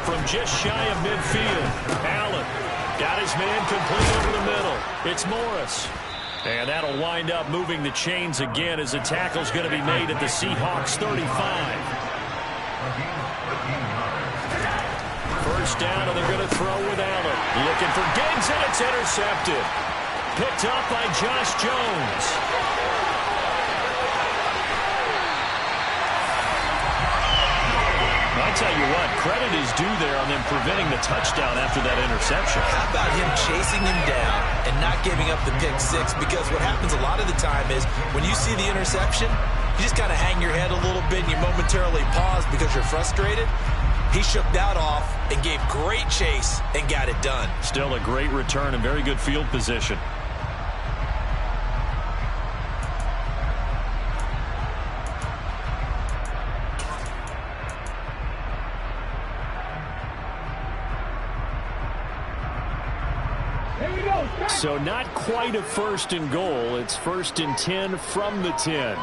Speaker 5: From just shy of midfield, Allen got his man complete over the middle. It's Morris. And that'll wind up moving the chains again as the tackle's going to be made at the Seahawks 35. First down, and they're going to throw with Allen. Looking for Diggs, and it's intercepted. Picked up by Josh Jones. A
Speaker 3: I'll tell you what, credit is due there on them preventing the touchdown after that interception.
Speaker 4: How about him chasing him down and not giving up the pick six? Because what happens a lot of the time is when you see the interception, you just kind of hang your head a little bit and you momentarily pause because you're frustrated. He shook that off and gave great chase and got it done.
Speaker 3: Still a great return and very good field position. So not quite a 1st and goal. It's 1st and 10 from the 10.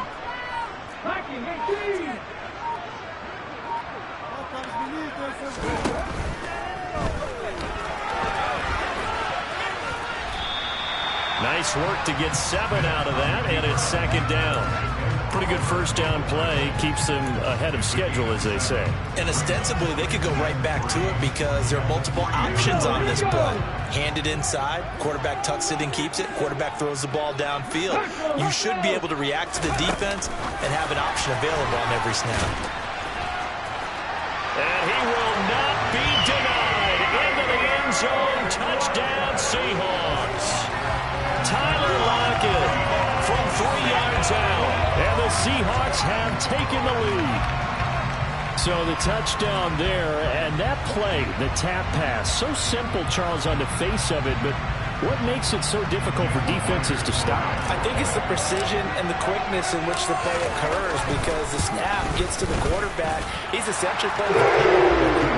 Speaker 3: Nice work to get 7 out of that, and it's 2nd down. Pretty good 1st down play. Keeps them ahead of schedule, as they say.
Speaker 4: And ostensibly, they could go right back to it because there are multiple options on this play. Hand it inside, quarterback tucks it and keeps it, quarterback throws the ball downfield. You should be able to react to the defense and have an option available on every snap.
Speaker 3: And he will not be denied. Into the end zone. Touchdown, Seahawks. Tyler Lockett from 3 yards out. And the Seahawks have taken the lead. So the touchdown there, and that play, the tap pass, so simple, Charles, on the face of it, but what makes it so difficult for defenses to stop?
Speaker 8: I think it's the precision and the quickness in which the play occurs because the snap gets to the quarterback. He's essentially playing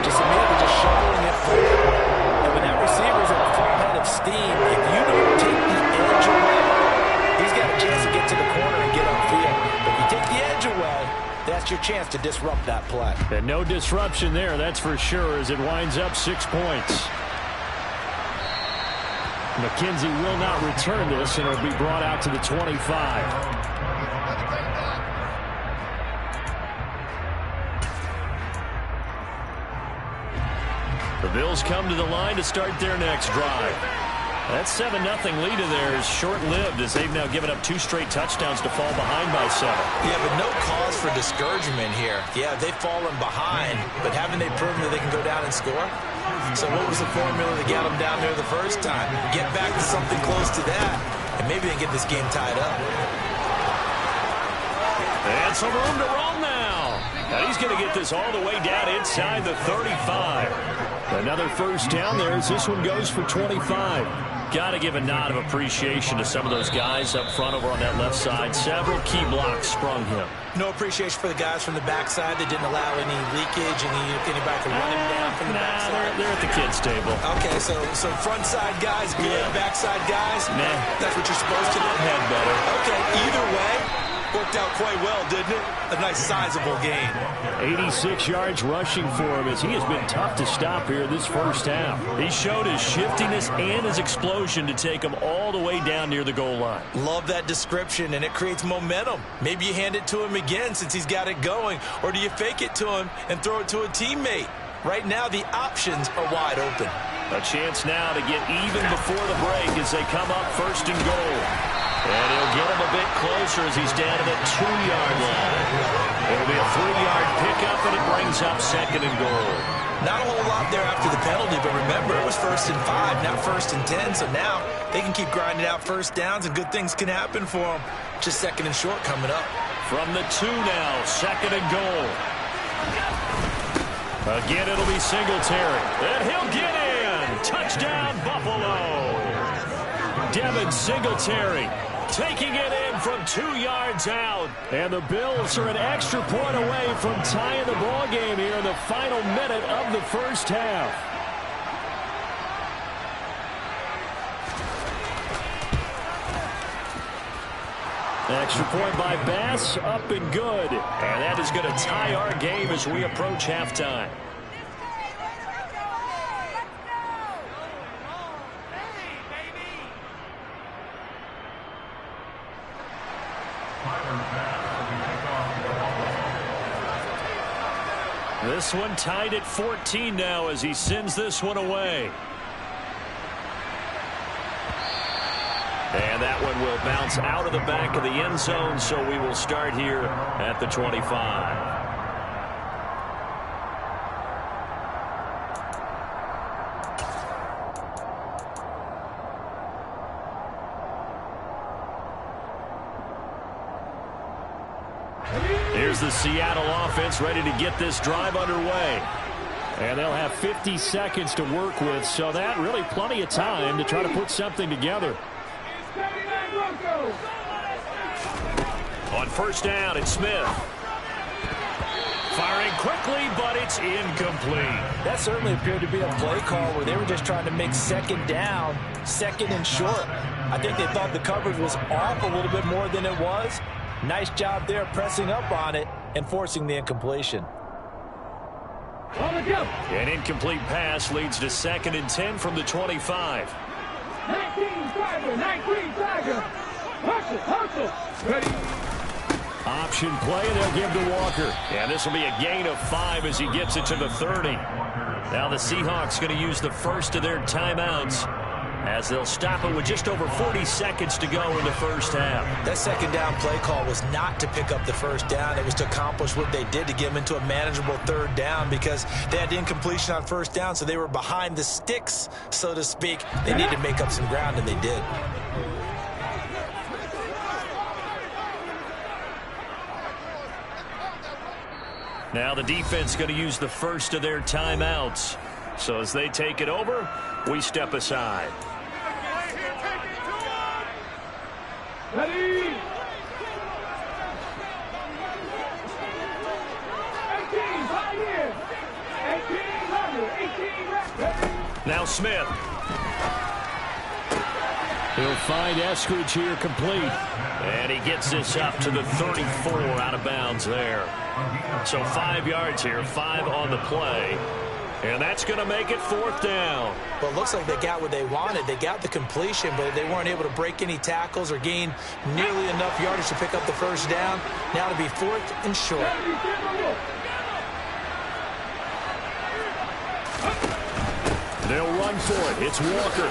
Speaker 8: just immediately just shoveling it forward. And when that receiver's at a full head of steam, if you don't take the edge away, he's got a chance to get to the corner and get upfield. But if you take the edge away, that's your chance to disrupt that play.
Speaker 3: And no disruption there, that's for sure, as it winds up 6 points. McKenzie will not return this, and it'll be brought out to the 25. The Bills come to the line to start their next drive. That 7-0 lead of theirs is short-lived as they've now given up 2 straight touchdowns to fall behind by 7.
Speaker 4: Yeah, but no cause for discouragement here. Yeah, they've fallen behind, but haven't they proven that they can go down and score? So what was the formula to get them down there the first time? Get back to something close to that, and maybe they can get this game tied up.
Speaker 3: And some room to roll now. Now he's going to get this all the way down inside the 35. Another 1st down there as this one goes for 25. Got to give a nod of appreciation to some of those guys up front over on that left side. Several key blocks sprung him.
Speaker 4: No appreciation for the guys from the backside. They didn't allow any leakage, anybody could run him down from the backside.
Speaker 3: They're at the kids' table.
Speaker 4: Okay, so front side guys, good, backside guys.
Speaker 3: Nah.
Speaker 4: That's what you're supposed to do.
Speaker 3: Head better.
Speaker 4: Okay, either way, worked out quite well, didn't it? A nice sizable gain.
Speaker 3: 86 yards rushing for him as he has been tough to stop here this first half. He showed his shiftiness and his explosion to take him all the way down near the goal line.
Speaker 4: Love that description, and it creates momentum. Maybe you hand it to him again since he's got it going, or do you fake it to him and throw it to a teammate? Right now, the options are wide open.
Speaker 3: A chance now to get even before the break as they come up 1st and goal. And he'll get him a bit closer as he's down at the 2-yard line. It'll be a 3-yard pickup, and it brings up 2nd and goal.
Speaker 4: Not a whole lot there after the penalty, but remember, it was 1st and 5, not 1st and 10. So now they can keep grinding out 1st downs, and good things can happen for them. Just 2nd and short coming up.
Speaker 3: From the 2 now, 2nd and goal. Again, it'll be Singletary. And he'll get in. Touchdown, Buffalo. Devin Singletary taking it in from 2 yards out. And the Bills are an extra point away from tying the ball game here in the final minute of the first half. Extra point by Bass, up and good. And that is going to tie our game as we approach halftime. This one tied at 14 now as he sends this one away. And that one will bounce out of the back of the end zone, so we will start here at the 25. Here's the Seattle offense ready to get this drive underway. And they'll have 50 seconds to work with, so that really plenty of time to try to put something together. On first down, it's Smith. Firing quickly, but it's incomplete.
Speaker 8: That certainly appeared to be a play call where they were just trying to make second down, second and short. I think they thought the coverage was off a little bit more than it was. Nice job there pressing up on it and forcing the incompletion.
Speaker 3: An incomplete pass leads to 2nd and 10 from the 25.
Speaker 7: 19 Tiger. Hustle. Ready.
Speaker 3: Option play, and they'll give to Walker. And this will be a gain of 5 as he gets it to the 30. Now the Seahawks going to use the first of their timeouts as they'll stop it with just over 40 seconds to go in the first half.
Speaker 8: That second down play call was not to pick up the first down. It was to accomplish what they did to get them into a manageable third down because they had incompletion on first down, so they were behind the sticks, so to speak. They needed to make up some ground, and they did.
Speaker 3: Now the defense going to use the first of their timeouts. So as they take it over, we step aside.
Speaker 7: Ready. 18, right here. 18,
Speaker 3: now Smith. He'll find Eskridge here complete. And he gets this up to the 34 out of bounds there. So 5 yards here, 5 on the play. And that's going to make it 4th down.
Speaker 8: Well, it looks like they got what they wanted. They got the completion, but they weren't able to break any tackles or gain nearly enough yardage to pick up the first down. Now to be 4th and short.
Speaker 3: They'll run for it. It's Walker.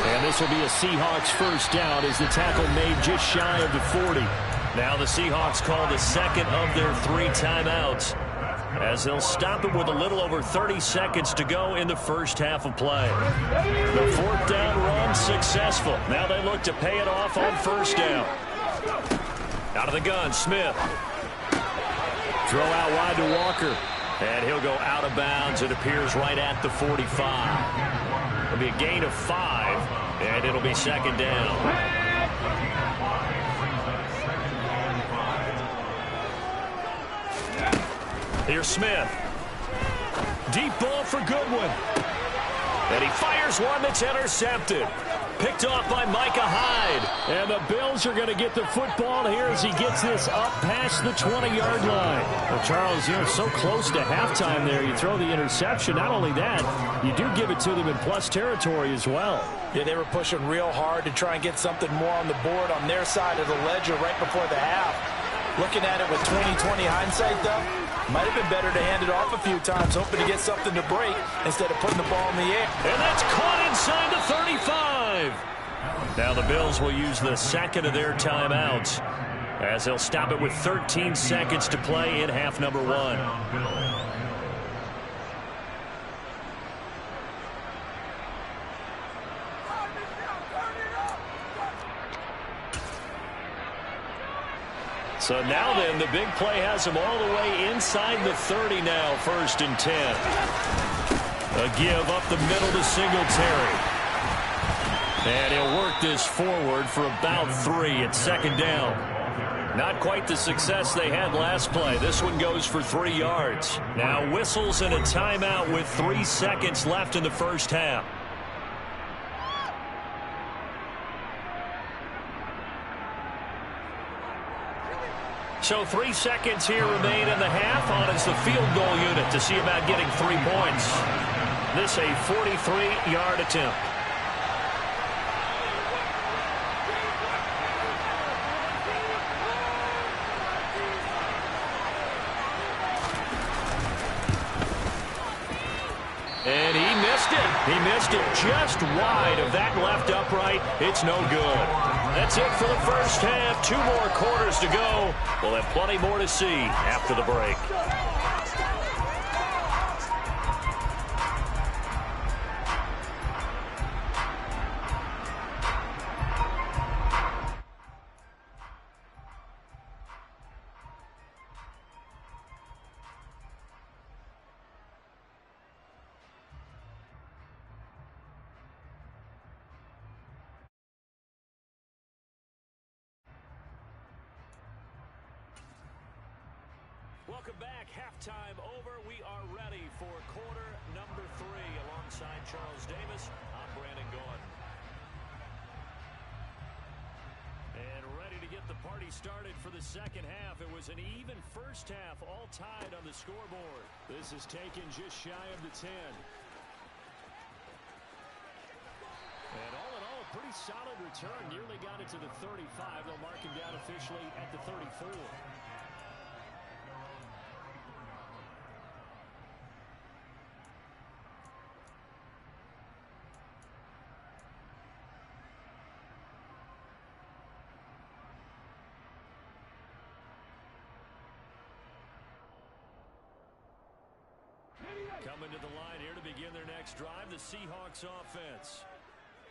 Speaker 3: And this will be a Seahawks first down as the tackle made just shy of the 40. Now the Seahawks call the second of their 3 timeouts as they'll stop it with a little over 30 seconds to go in the first half of play. The 4th down run successful. Now they look to pay it off on first down. Out of the gun, Smith. Throw out wide to Walker. And he'll go out of bounds. It appears right at the 45. It'll be a gain of 5, and it'll be 2nd down. Here's Smith. Deep ball for Goodwin. And he fires one that's intercepted. Picked off by Micah Hyde. And the Bills are going to get the football here as he gets this up past the 20-yard line. Well, Charles, you're so close to halftime there. You throw the interception. Not only that, you do give it to them in plus territory as well.
Speaker 8: Yeah, they were pushing real hard to try and get something more on the board on their side of the ledger right before the half. Looking at it with 20/20 hindsight, though, might have been better to hand it off a few times, hoping to get something to break instead of putting the ball in the air.
Speaker 3: And that's caught inside the 35. Now the Bills will use the second of their timeouts as they'll stop it with 13 seconds to play in half number 1. So now then, the big play has him all the way inside the 30 now, 1st and 10. A give up the middle to Singletary. And he'll work this forward for about 3 at 2nd down. Not quite the success they had last play. This one goes for 3 yards. Now whistles and a timeout with 3 seconds left in the first half. So 3 seconds here remain in the half. On is the field goal unit to see about getting 3 points. This a 43-yard attempt. And he missed it. He missed it just wide of that left upright. It's no good. That's it for the first half. 2 more quarters to go. We'll have plenty more to see after the break.
Speaker 5: Welcome back. Halftime over. We are ready for quarter number 3. Alongside Charles Davis, I'm Brandon Gordon. And ready to get the party started for the second half. It was an even first half, all tied on the scoreboard. This is taken just shy of the 10. And all in all, a pretty solid return. Nearly got it to the 35. They'll mark him down officially at the 34. Coming to the line here to begin their next drive, the Seahawks offense.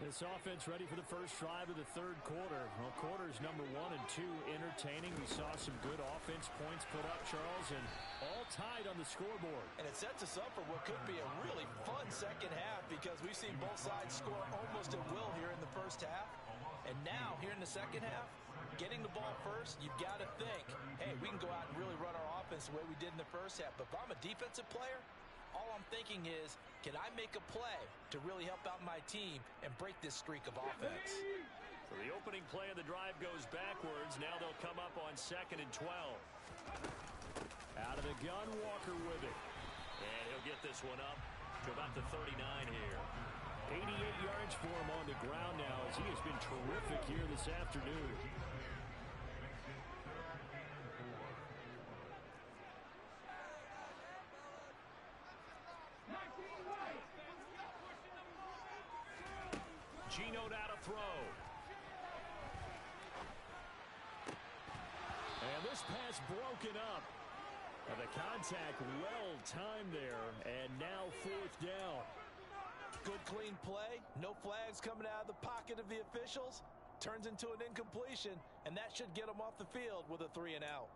Speaker 5: This offense ready for the first drive of the third quarter. Well, quarters number 1 and 2 entertaining. We saw some good offense points put up, Charles, and all tied on the scoreboard.
Speaker 4: And it sets us up for what could be a really fun second half because we've seen both sides score almost at will here in the first half. And now, here in the second half, getting the ball first, you've got to think, hey, we can go out and really run our offense the way we did in the first half. But if I'm a defensive player, all I'm thinking is, can I make a play to really help out my team and break this streak of offense?
Speaker 5: So the opening play of the drive goes backwards. Now they'll come up on 2nd and 12. Out of the gun, Walker with it. And he'll get this one up to about the 39 here. 88 yards for him on the ground now as he has been terrific here this afternoon. Gino out to throw. And this pass broken up. And the contact well timed there. And now 4th down.
Speaker 4: Good clean play. No flags coming out of the pocket of the officials. Turns into an incompletion. And that should get them off the field with a 3 and out.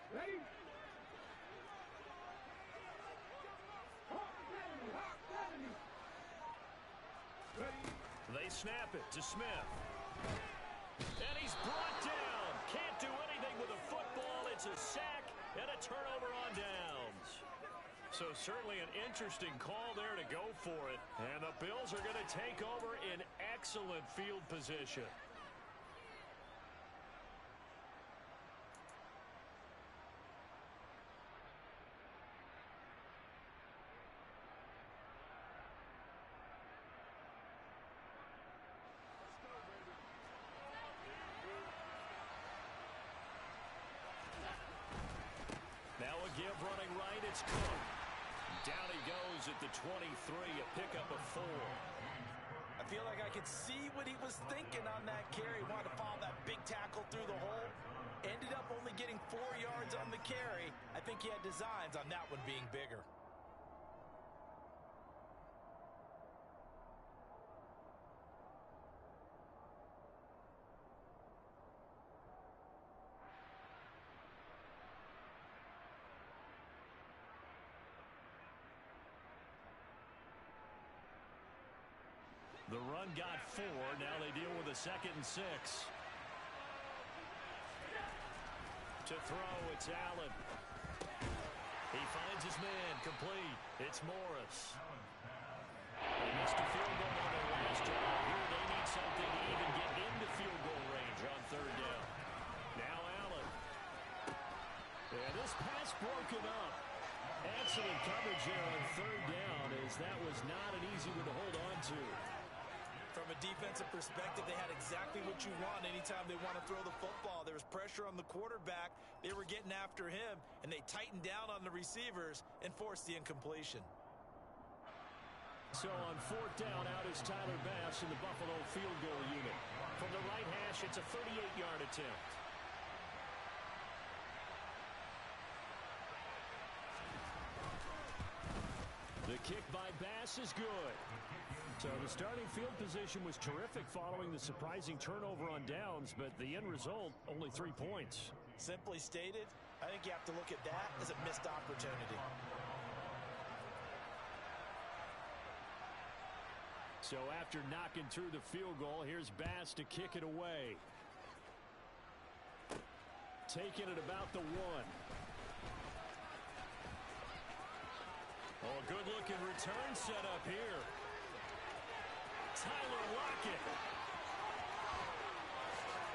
Speaker 7: Ready?
Speaker 5: They snap it to Smith. And he's brought down. Can't do anything with a football. It's a sack and a turnover on downs. So certainly an interesting call there to go for it. And the Bills are going to take over in excellent field position. Now a give running right, it's Cook. Down he goes at the 23, a pickup of 4.
Speaker 4: I feel like I could see what he was thinking on that carry. Wanted to follow that big tackle through the hole. Ended up only getting 4 yards on the carry. I think he had designs on that one being bigger.
Speaker 5: The run got 4. Now they deal with a 2nd and 6. To throw, it's Allen. He finds his man, complete. It's Morris. They missed a field goal on their last drive. Here they need something to even get into field goal range on 3rd down. Now Allen. And this pass broken up. Excellent coverage here on 3rd down, as that was not an easy one to hold on to.
Speaker 4: From a defensive perspective, they had exactly what you want anytime they want to throw the football. There was pressure on the quarterback. They were getting after him, and they tightened down on the receivers and forced the incompletion.
Speaker 5: So on 4th down, out is Tyler Bass in the Buffalo field goal unit. From the right hash, it's a 38-yard attempt. The kick by Bass is good. So the starting field position was terrific following the surprising turnover on downs, but the end result, only 3 points.
Speaker 4: Simply stated, I think you have to look at that as a missed opportunity.
Speaker 5: So after knocking through the field goal, here's Bass to kick it away. Taking it about the 1. Oh, good-looking return set up here. Tyler Lockett.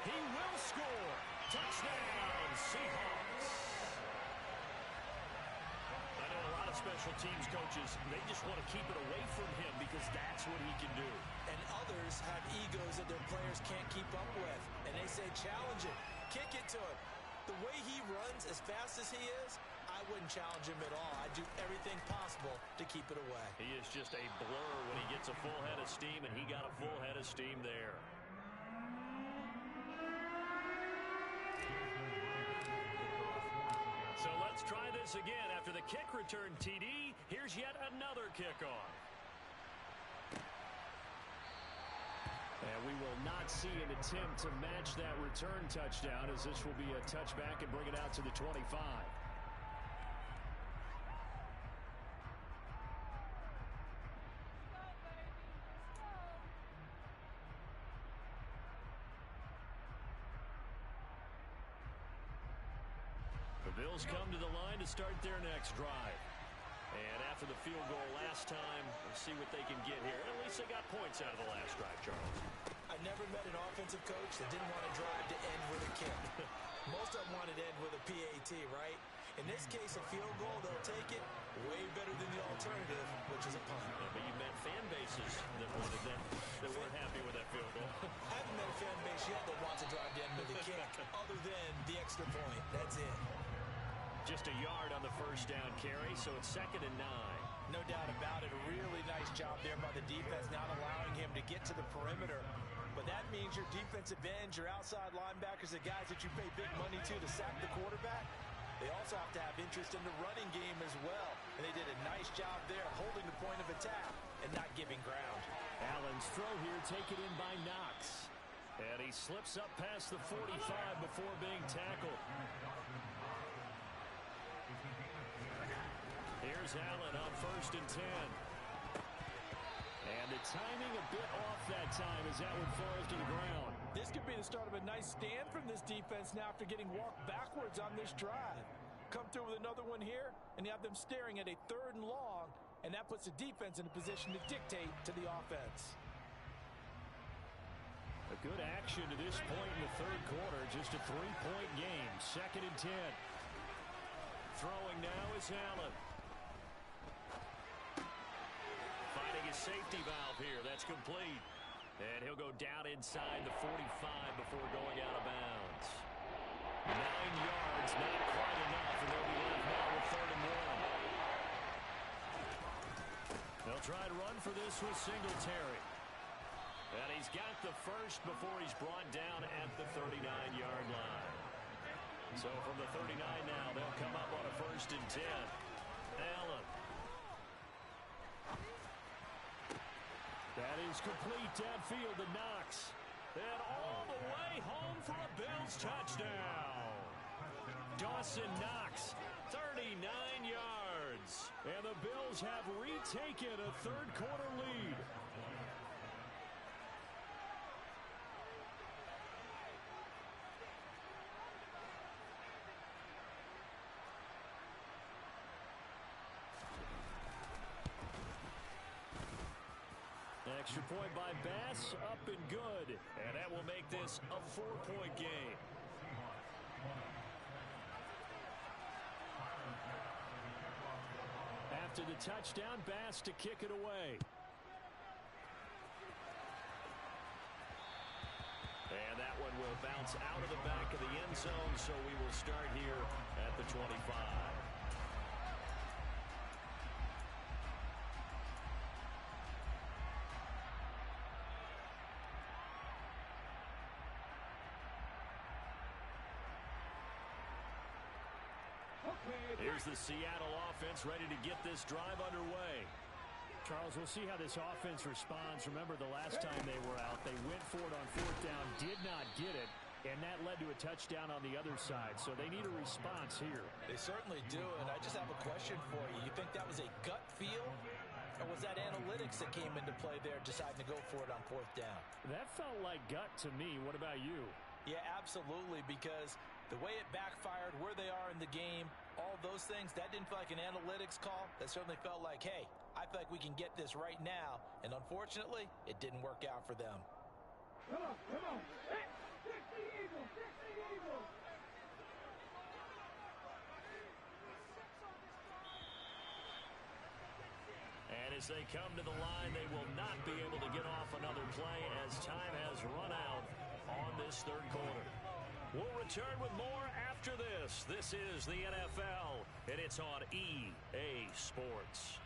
Speaker 5: He will score. Touchdown, Seahawks. I know a lot of special teams coaches, they just want to keep it away from him because that's what he can do.
Speaker 4: And others have egos that their players can't keep up with. And they say, challenge him. Kick it to him. The way he runs as fast as he is, I wouldn't challenge him at all. I'd do everything possible to keep it away.
Speaker 3: He is just a blur when he gets a full head of steam, and he got a full head of steam there. So let's try this again. After the kick return TD, here's yet another kickoff. And we will not see an attempt to match that return touchdown, as this will be a touchback and bring it out to the 25. The Bills come to the line to start their next drive. And after the field goal last time, let's see what they can get here. At least they got points out of the last drive, Charles.
Speaker 4: I never met an offensive coach that didn't want to drive to end with a kick. Most of them wanted to end with a PAT, right? In this case, a field goal, they'll take it way better than the alternative, which is a punt.
Speaker 3: Yeah, but you met fan bases that wanted that weren't happy with that field goal.
Speaker 4: I haven't met a fan base yet that wants to drive to end with a kick, other than the extra point. That's it.
Speaker 3: Just a yard on the first down carry, so it's 2nd and 9.
Speaker 4: No doubt about it. A really nice job there by the defense, not allowing him to get to the perimeter. But that means your defensive ends, your outside linebackers, the guys that you pay big money to sack the quarterback, they also have to have interest in the running game as well. And they did a nice job there holding the point of attack and not giving ground.
Speaker 5: Allen's throw here taken in by Knox.
Speaker 3: And he slips up past the 45 before being tackled. Here's Allen on 1st and 10. And the timing a bit off that time as that one falls to the ground.
Speaker 4: This could be the start of a nice stand from this defense now after getting walked backwards on this drive. Come through with another one here, and you have them staring at a 3rd and long, and that puts the defense in a position to dictate to the offense.
Speaker 5: A good action to this point in the 3rd quarter. Just a 3-point game. 2nd and 10.
Speaker 3: Throwing now is Allen. Finding his safety valve here. That's complete. And he'll go down inside the 45 before going out of bounds. 9 yards, not quite enough, and they'll be left now with 3rd and 1. They'll try to run for this with Singletary. And he's got the first before he's brought down at the 39-yard line. So from the 39 now, they'll come up on a 1st and 10. Allen.
Speaker 5: That is complete downfield to Knox.
Speaker 3: And all the way home for a Bills touchdown.
Speaker 5: Dawson Knox, 39 yards. And the Bills have retaken a 3rd quarter lead. Extra point by Bass, up and good.
Speaker 3: And that will make this a 4-point game.
Speaker 5: After the touchdown, Bass to kick it away.
Speaker 3: And that one will bounce out of the back of the end zone, so we will start here at the 25. Here's the Seattle offense ready to get this drive underway.
Speaker 5: Charles, we'll see how this offense responds. Remember the last time they were out, they went for it on 4th down, did not get it. and that led to a touchdown on the other side. So they need a response here.
Speaker 8: They certainly do, and I just have a question for you. You think that was a gut feel, or was that analytics that came into play there, deciding to go for it on 4th down?
Speaker 5: That felt like gut to me. What about you?
Speaker 8: Yeah, absolutely, because the way it backfired, where they are in the game, all those things, that didn't feel like an analytics call. That certainly felt like, hey, I feel like we can get this right now. And unfortunately, it didn't work out for them.
Speaker 7: Come on, come on. 60 Eagles, 60 Eagles.
Speaker 3: And as they come to the line, they will not be able to get off another play as time has run out on this 3rd quarter. We'll return with more after this. This is the NFL, and it's on EA Sports.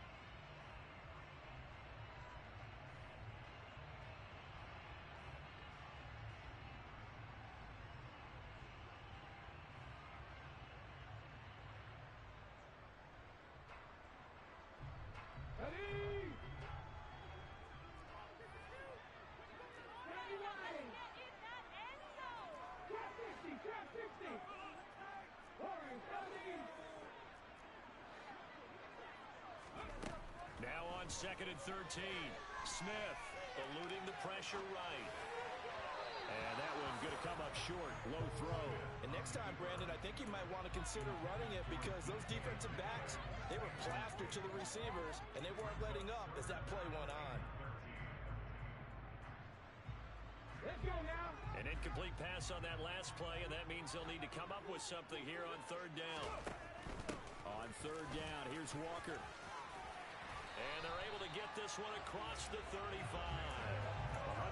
Speaker 7: Ready? Ready, line. Trap 60, trap 60. Orange, 70.
Speaker 3: Now on 2nd and 13. Smith eluding the pressure right. And that one going to come up short. Low throw.
Speaker 4: And next time, Brandon, I think you might want to consider running it because those defensive backs, they were plastered to the receivers, and they weren't letting up as that play went on.
Speaker 7: Let's go now.
Speaker 3: An incomplete pass on that last play, and that means they'll need to come up with something here on 3rd down. On 3rd down, here's Walker. And they're able to get this one across the 35.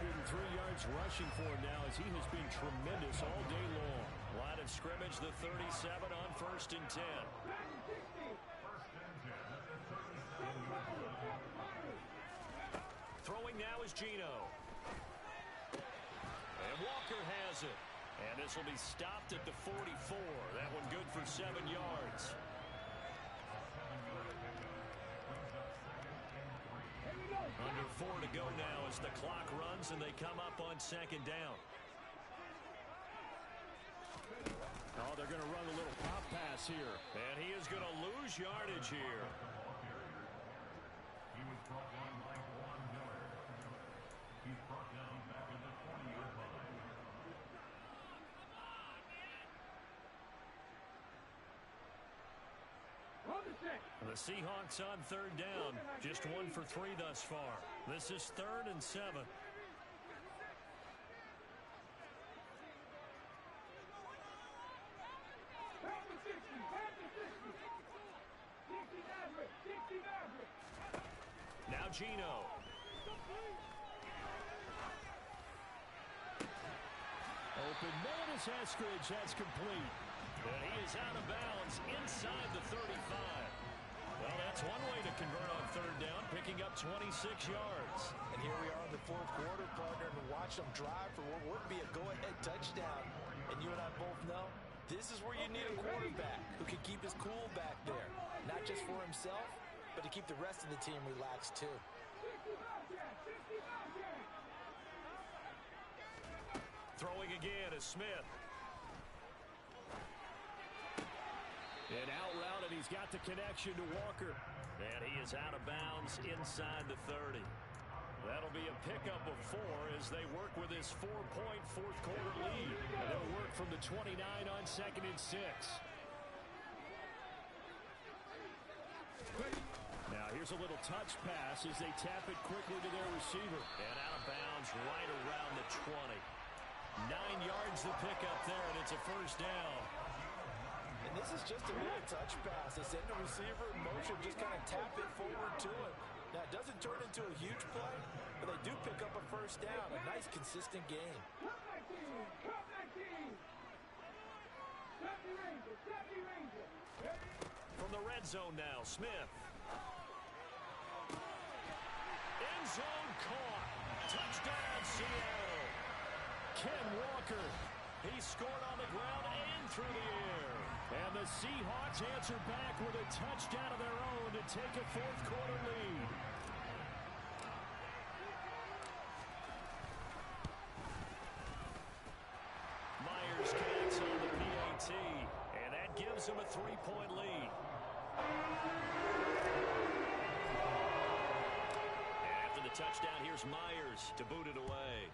Speaker 5: 103 yards rushing for him now as he has been tremendous all day long.
Speaker 3: Line of scrimmage, the 37 on 1st and 10. Throwing now is Geno. And Walker has it. And this will be stopped at the 44. That one good for 7 yards. Under 4 to go now as the clock runs and they come up on 2nd down.
Speaker 5: Oh, they're going to run a little pop pass here.
Speaker 3: And he is going to lose yardage here.
Speaker 9: He was brought down by 1 yard. He's brought down back at the 20-yard line.
Speaker 3: The Seahawks on 3rd down. Just 1 for 3 thus far. This is 3rd and 7. Now Geno.
Speaker 5: Open man is Eskridge. That's complete.
Speaker 3: And he is out of bounds inside the 35. Well, that's one way to convert on 3rd down, picking up 26 yards.
Speaker 4: And here we are in the 4th quarter, partner, and watch them drive for what would be a go-ahead touchdown. And you and I both know this is where you need a quarterback who can keep his cool back there, not just for himself, but to keep the rest of the team relaxed too.
Speaker 3: Throwing again is Smith.
Speaker 5: And out route, and he's got the connection to Walker.
Speaker 3: And he is out of bounds inside the 30. That'll be a pickup of 4 as they work with this 4-point 4th quarter lead.
Speaker 5: And they'll work from the 29 on 2nd and 6. Now here's a little touch pass as they tap it quickly to their receiver.
Speaker 3: And out of bounds right around the 20. 9 yards to pick up there, and it's a 1st down.
Speaker 4: And this is just a little touch pass. They send the receiver in motion, just kind of tap it forward to it. Now, it doesn't turn into a huge play, but they do pick up a 1st down. A nice, consistent game.
Speaker 3: From the red zone now, Smith. End zone caught. Touchdown, Seattle.
Speaker 5: Ken Walker.
Speaker 3: He scored on the ground and through the air.
Speaker 5: And the Seahawks answer back with a touchdown of their own to take a 4th quarter lead. him a 3-point lead. And after the touchdown, here's Myers to boot it away.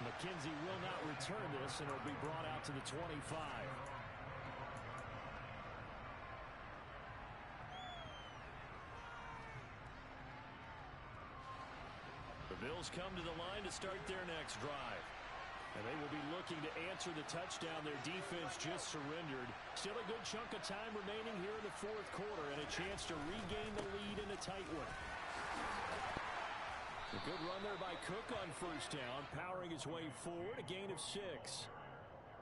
Speaker 5: McKenzie will not return this, and it'll be brought out to the 25. The Bills come to the line to start their next drive. And they will be looking to answer the touchdown their defense just surrendered. Still a good chunk of time remaining here in the fourth quarter and a chance to regain the lead in a tight one. A good run there by Cook on first down, powering his way forward, a gain of 6.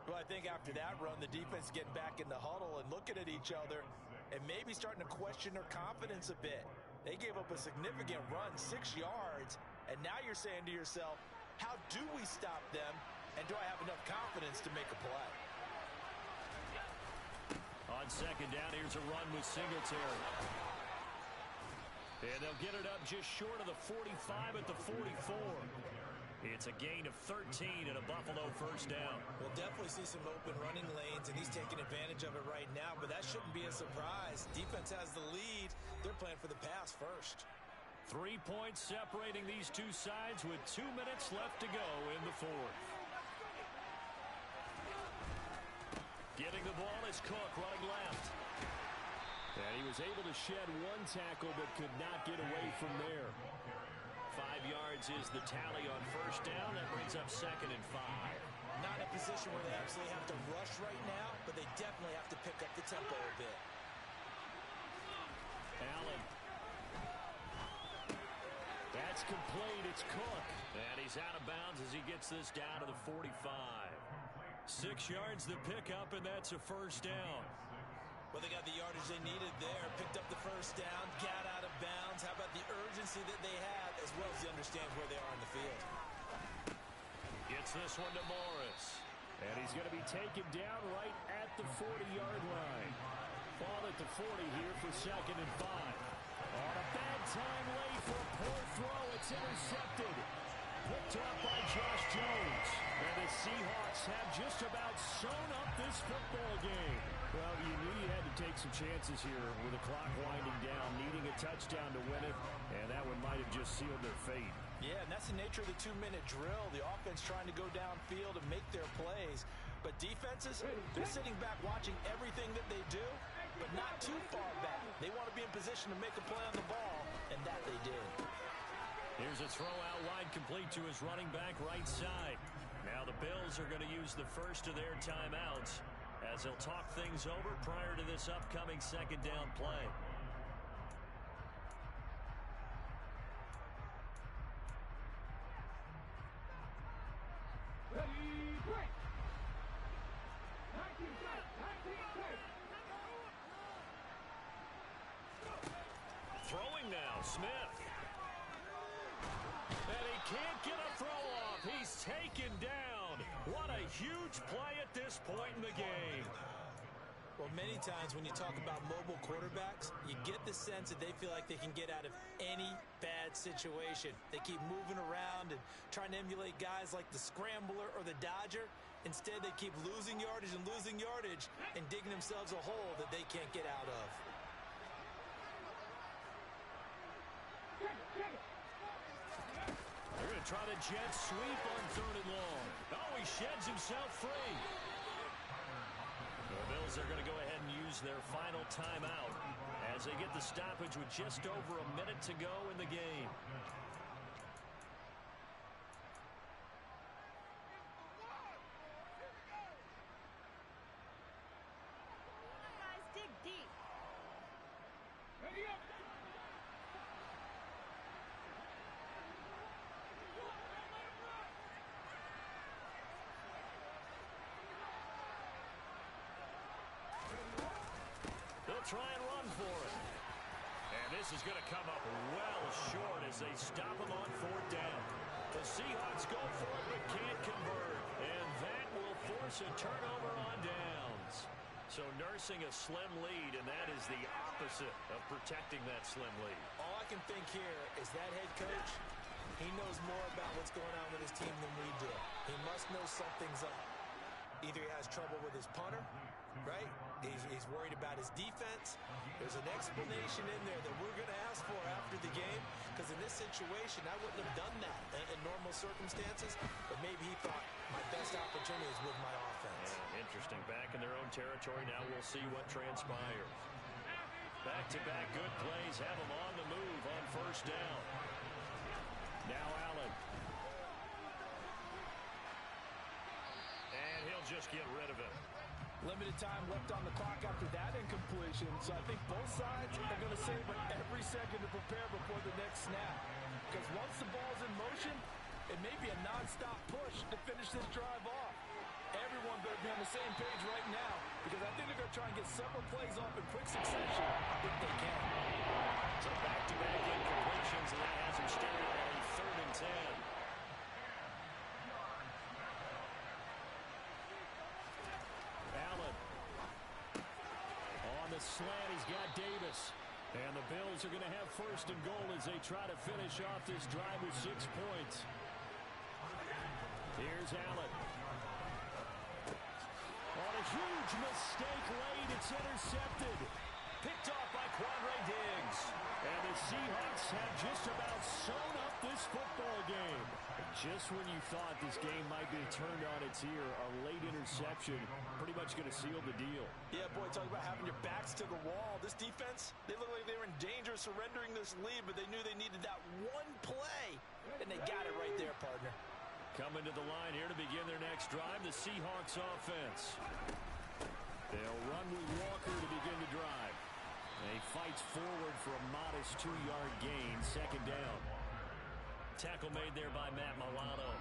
Speaker 8: Well, I think after that run, the defense getting back in the huddle and looking at each other and maybe starting to question their confidence a bit. They gave up a significant run, 6 yards, and now you're saying to yourself, how do we stop them, and do I have enough confidence to make a play?
Speaker 5: On second down, here's a run with Singletary. And they'll get it up just short of the 45 at the 44. It's a gain of 13 and a Buffalo first down.
Speaker 8: We'll definitely see some open running lanes, and he's taking advantage of it right now, but that shouldn't be a surprise. Defense has the lead. They're playing for the pass first.
Speaker 5: 3 points separating these two sides with 2 minutes left to go in the fourth. Getting the ball is Cook running left. And he was able to shed one tackle but could not get away from there. 5 yards is the tally on first down. That brings up 2nd and 5.
Speaker 8: Not in a position where they absolutely have to rush right now, but they definitely have to pick up the tempo a bit.
Speaker 5: Allen. That's complete. It's Cook. And he's out of bounds as he gets this down to the 45. 6 yards the pickup, and that's a first down.
Speaker 8: Well, they got the yardage they needed there, picked up the first down, got out of bounds. How about the urgency that they have, as well as he understands where they are in the field.
Speaker 5: Gets this one to Morris. And he's going to be taken down right at the 40-yard line. Ball at the 40 here for 2nd and 5. On a bad time late for a poor throw. It's intercepted. Picked up by Josh Jones. And the Seahawks have just about sewn up this football game. Well, you knew you had to take some chances here with the clock winding down, needing a touchdown to win it, and that one might have just sealed their fate.
Speaker 8: Yeah, and that's the nature of the 2-minute drill. The offense trying to go downfield and make their plays. But defenses, they're sitting back watching everything that they do, but not too far back. They want to be in position to make a play on the ball, and that they did.
Speaker 5: Here's a throw out wide, complete to his running back right side. Now the Bills are going to use the first of their timeouts as they'll talk things over prior to this upcoming 2nd down play.
Speaker 7: Ready, break! 19 10.
Speaker 5: Throwing now, Smith. And he can't get a throw off. He's taken down. What a huge play at this point in the game.
Speaker 8: Well, many times when you talk about mobile quarterbacks, you get the sense that they feel like they can get out of any bad situation. They keep moving around and trying to emulate guys like the Scrambler or the Dodger. Instead, they keep losing yardage and digging themselves a hole that they can't get out of.
Speaker 5: They're going to try the jet sweep on 3rd and long. Oh, he sheds himself free. The Bills are going to go ahead and use their final timeout as they get the stoppage with just over a minute to go in the game.
Speaker 10: Guys, dig deep.
Speaker 7: Ready up!
Speaker 5: They'll try and run for it. And this is going to come up well short as they stop him on 4th down. The Seahawks go for it but can't convert. And that will force a turnover on downs. So nursing a slim lead, and that is the opposite of protecting that slim lead.
Speaker 8: All I can think here is that head coach,
Speaker 4: He knows more about what's going on with his team than we do. He must know something's up. Either he has trouble with his punter, right? He's worried about his defense. There's an explanation in there that we're going to ask for after the game, because in this situation, I wouldn't have done that in normal circumstances, but maybe he thought my best opportunity is with my offense.
Speaker 3: Yeah, interesting. Back in their own territory. Now we'll see what transpires. Back-to-back good plays have them on the move on first down. Now Allen. And he'll just get rid of it.
Speaker 8: Limited time left on the clock after that incompletion, so I think both sides are going to savor every second to prepare before the next snap. Because once the ball's in motion, it may be a non-stop push to finish this drive off. Everyone better be on the same page right now, because I think they're going to try and get several plays off in quick succession if they can.
Speaker 3: So back-to-back incompletions, and that has them staring at a 3rd and 10. Allen. On the slant, he's got Davis. And the Bills are going to have 1st and goal as they try to finish off this drive with 6 points. Here's Allen. On a huge mistake late, it's intercepted. Picked off by Quandre Diggs. And the Seahawks have just about sewn up this football game. Just when you thought this game might be turned on its ear, a late interception pretty much going to seal the deal.
Speaker 4: Yeah, boy, talk about having your backs to the wall. This defense, they look like they were in danger of surrendering this lead, but they knew they needed that one play, and they got it right there, partner.
Speaker 3: Coming to the line here to begin their next drive, the Seahawks offense. They'll run with Walker to begin the drive. And he fights forward for a modest 2-yard gain, 2nd down. Tackle made there by Matt Milano.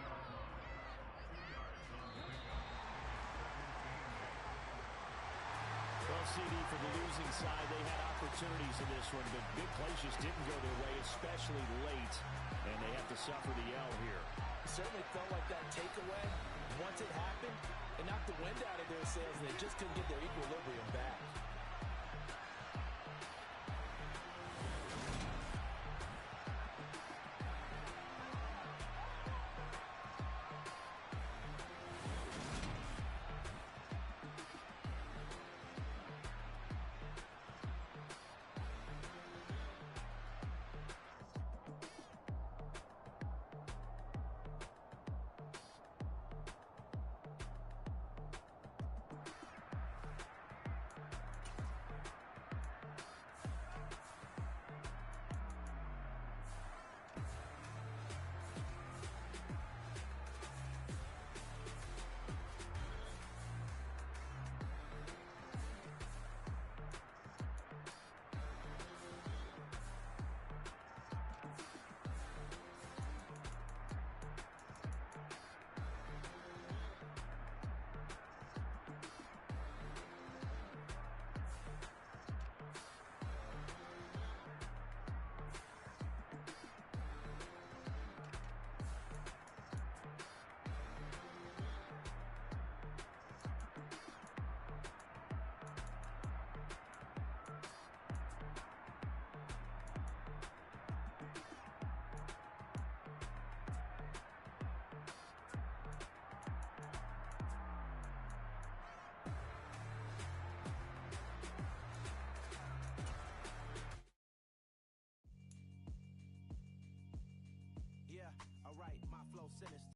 Speaker 3: Well, CD, for the losing side, they had opportunities in this one, but big plays just didn't go their way, especially late, and they have to suffer the L here.
Speaker 4: It certainly felt like that takeaway, once it happened, it knocked the wind out of their sails, and they just couldn't get their equilibrium back.
Speaker 1: Yeah, alright, my flow sinister.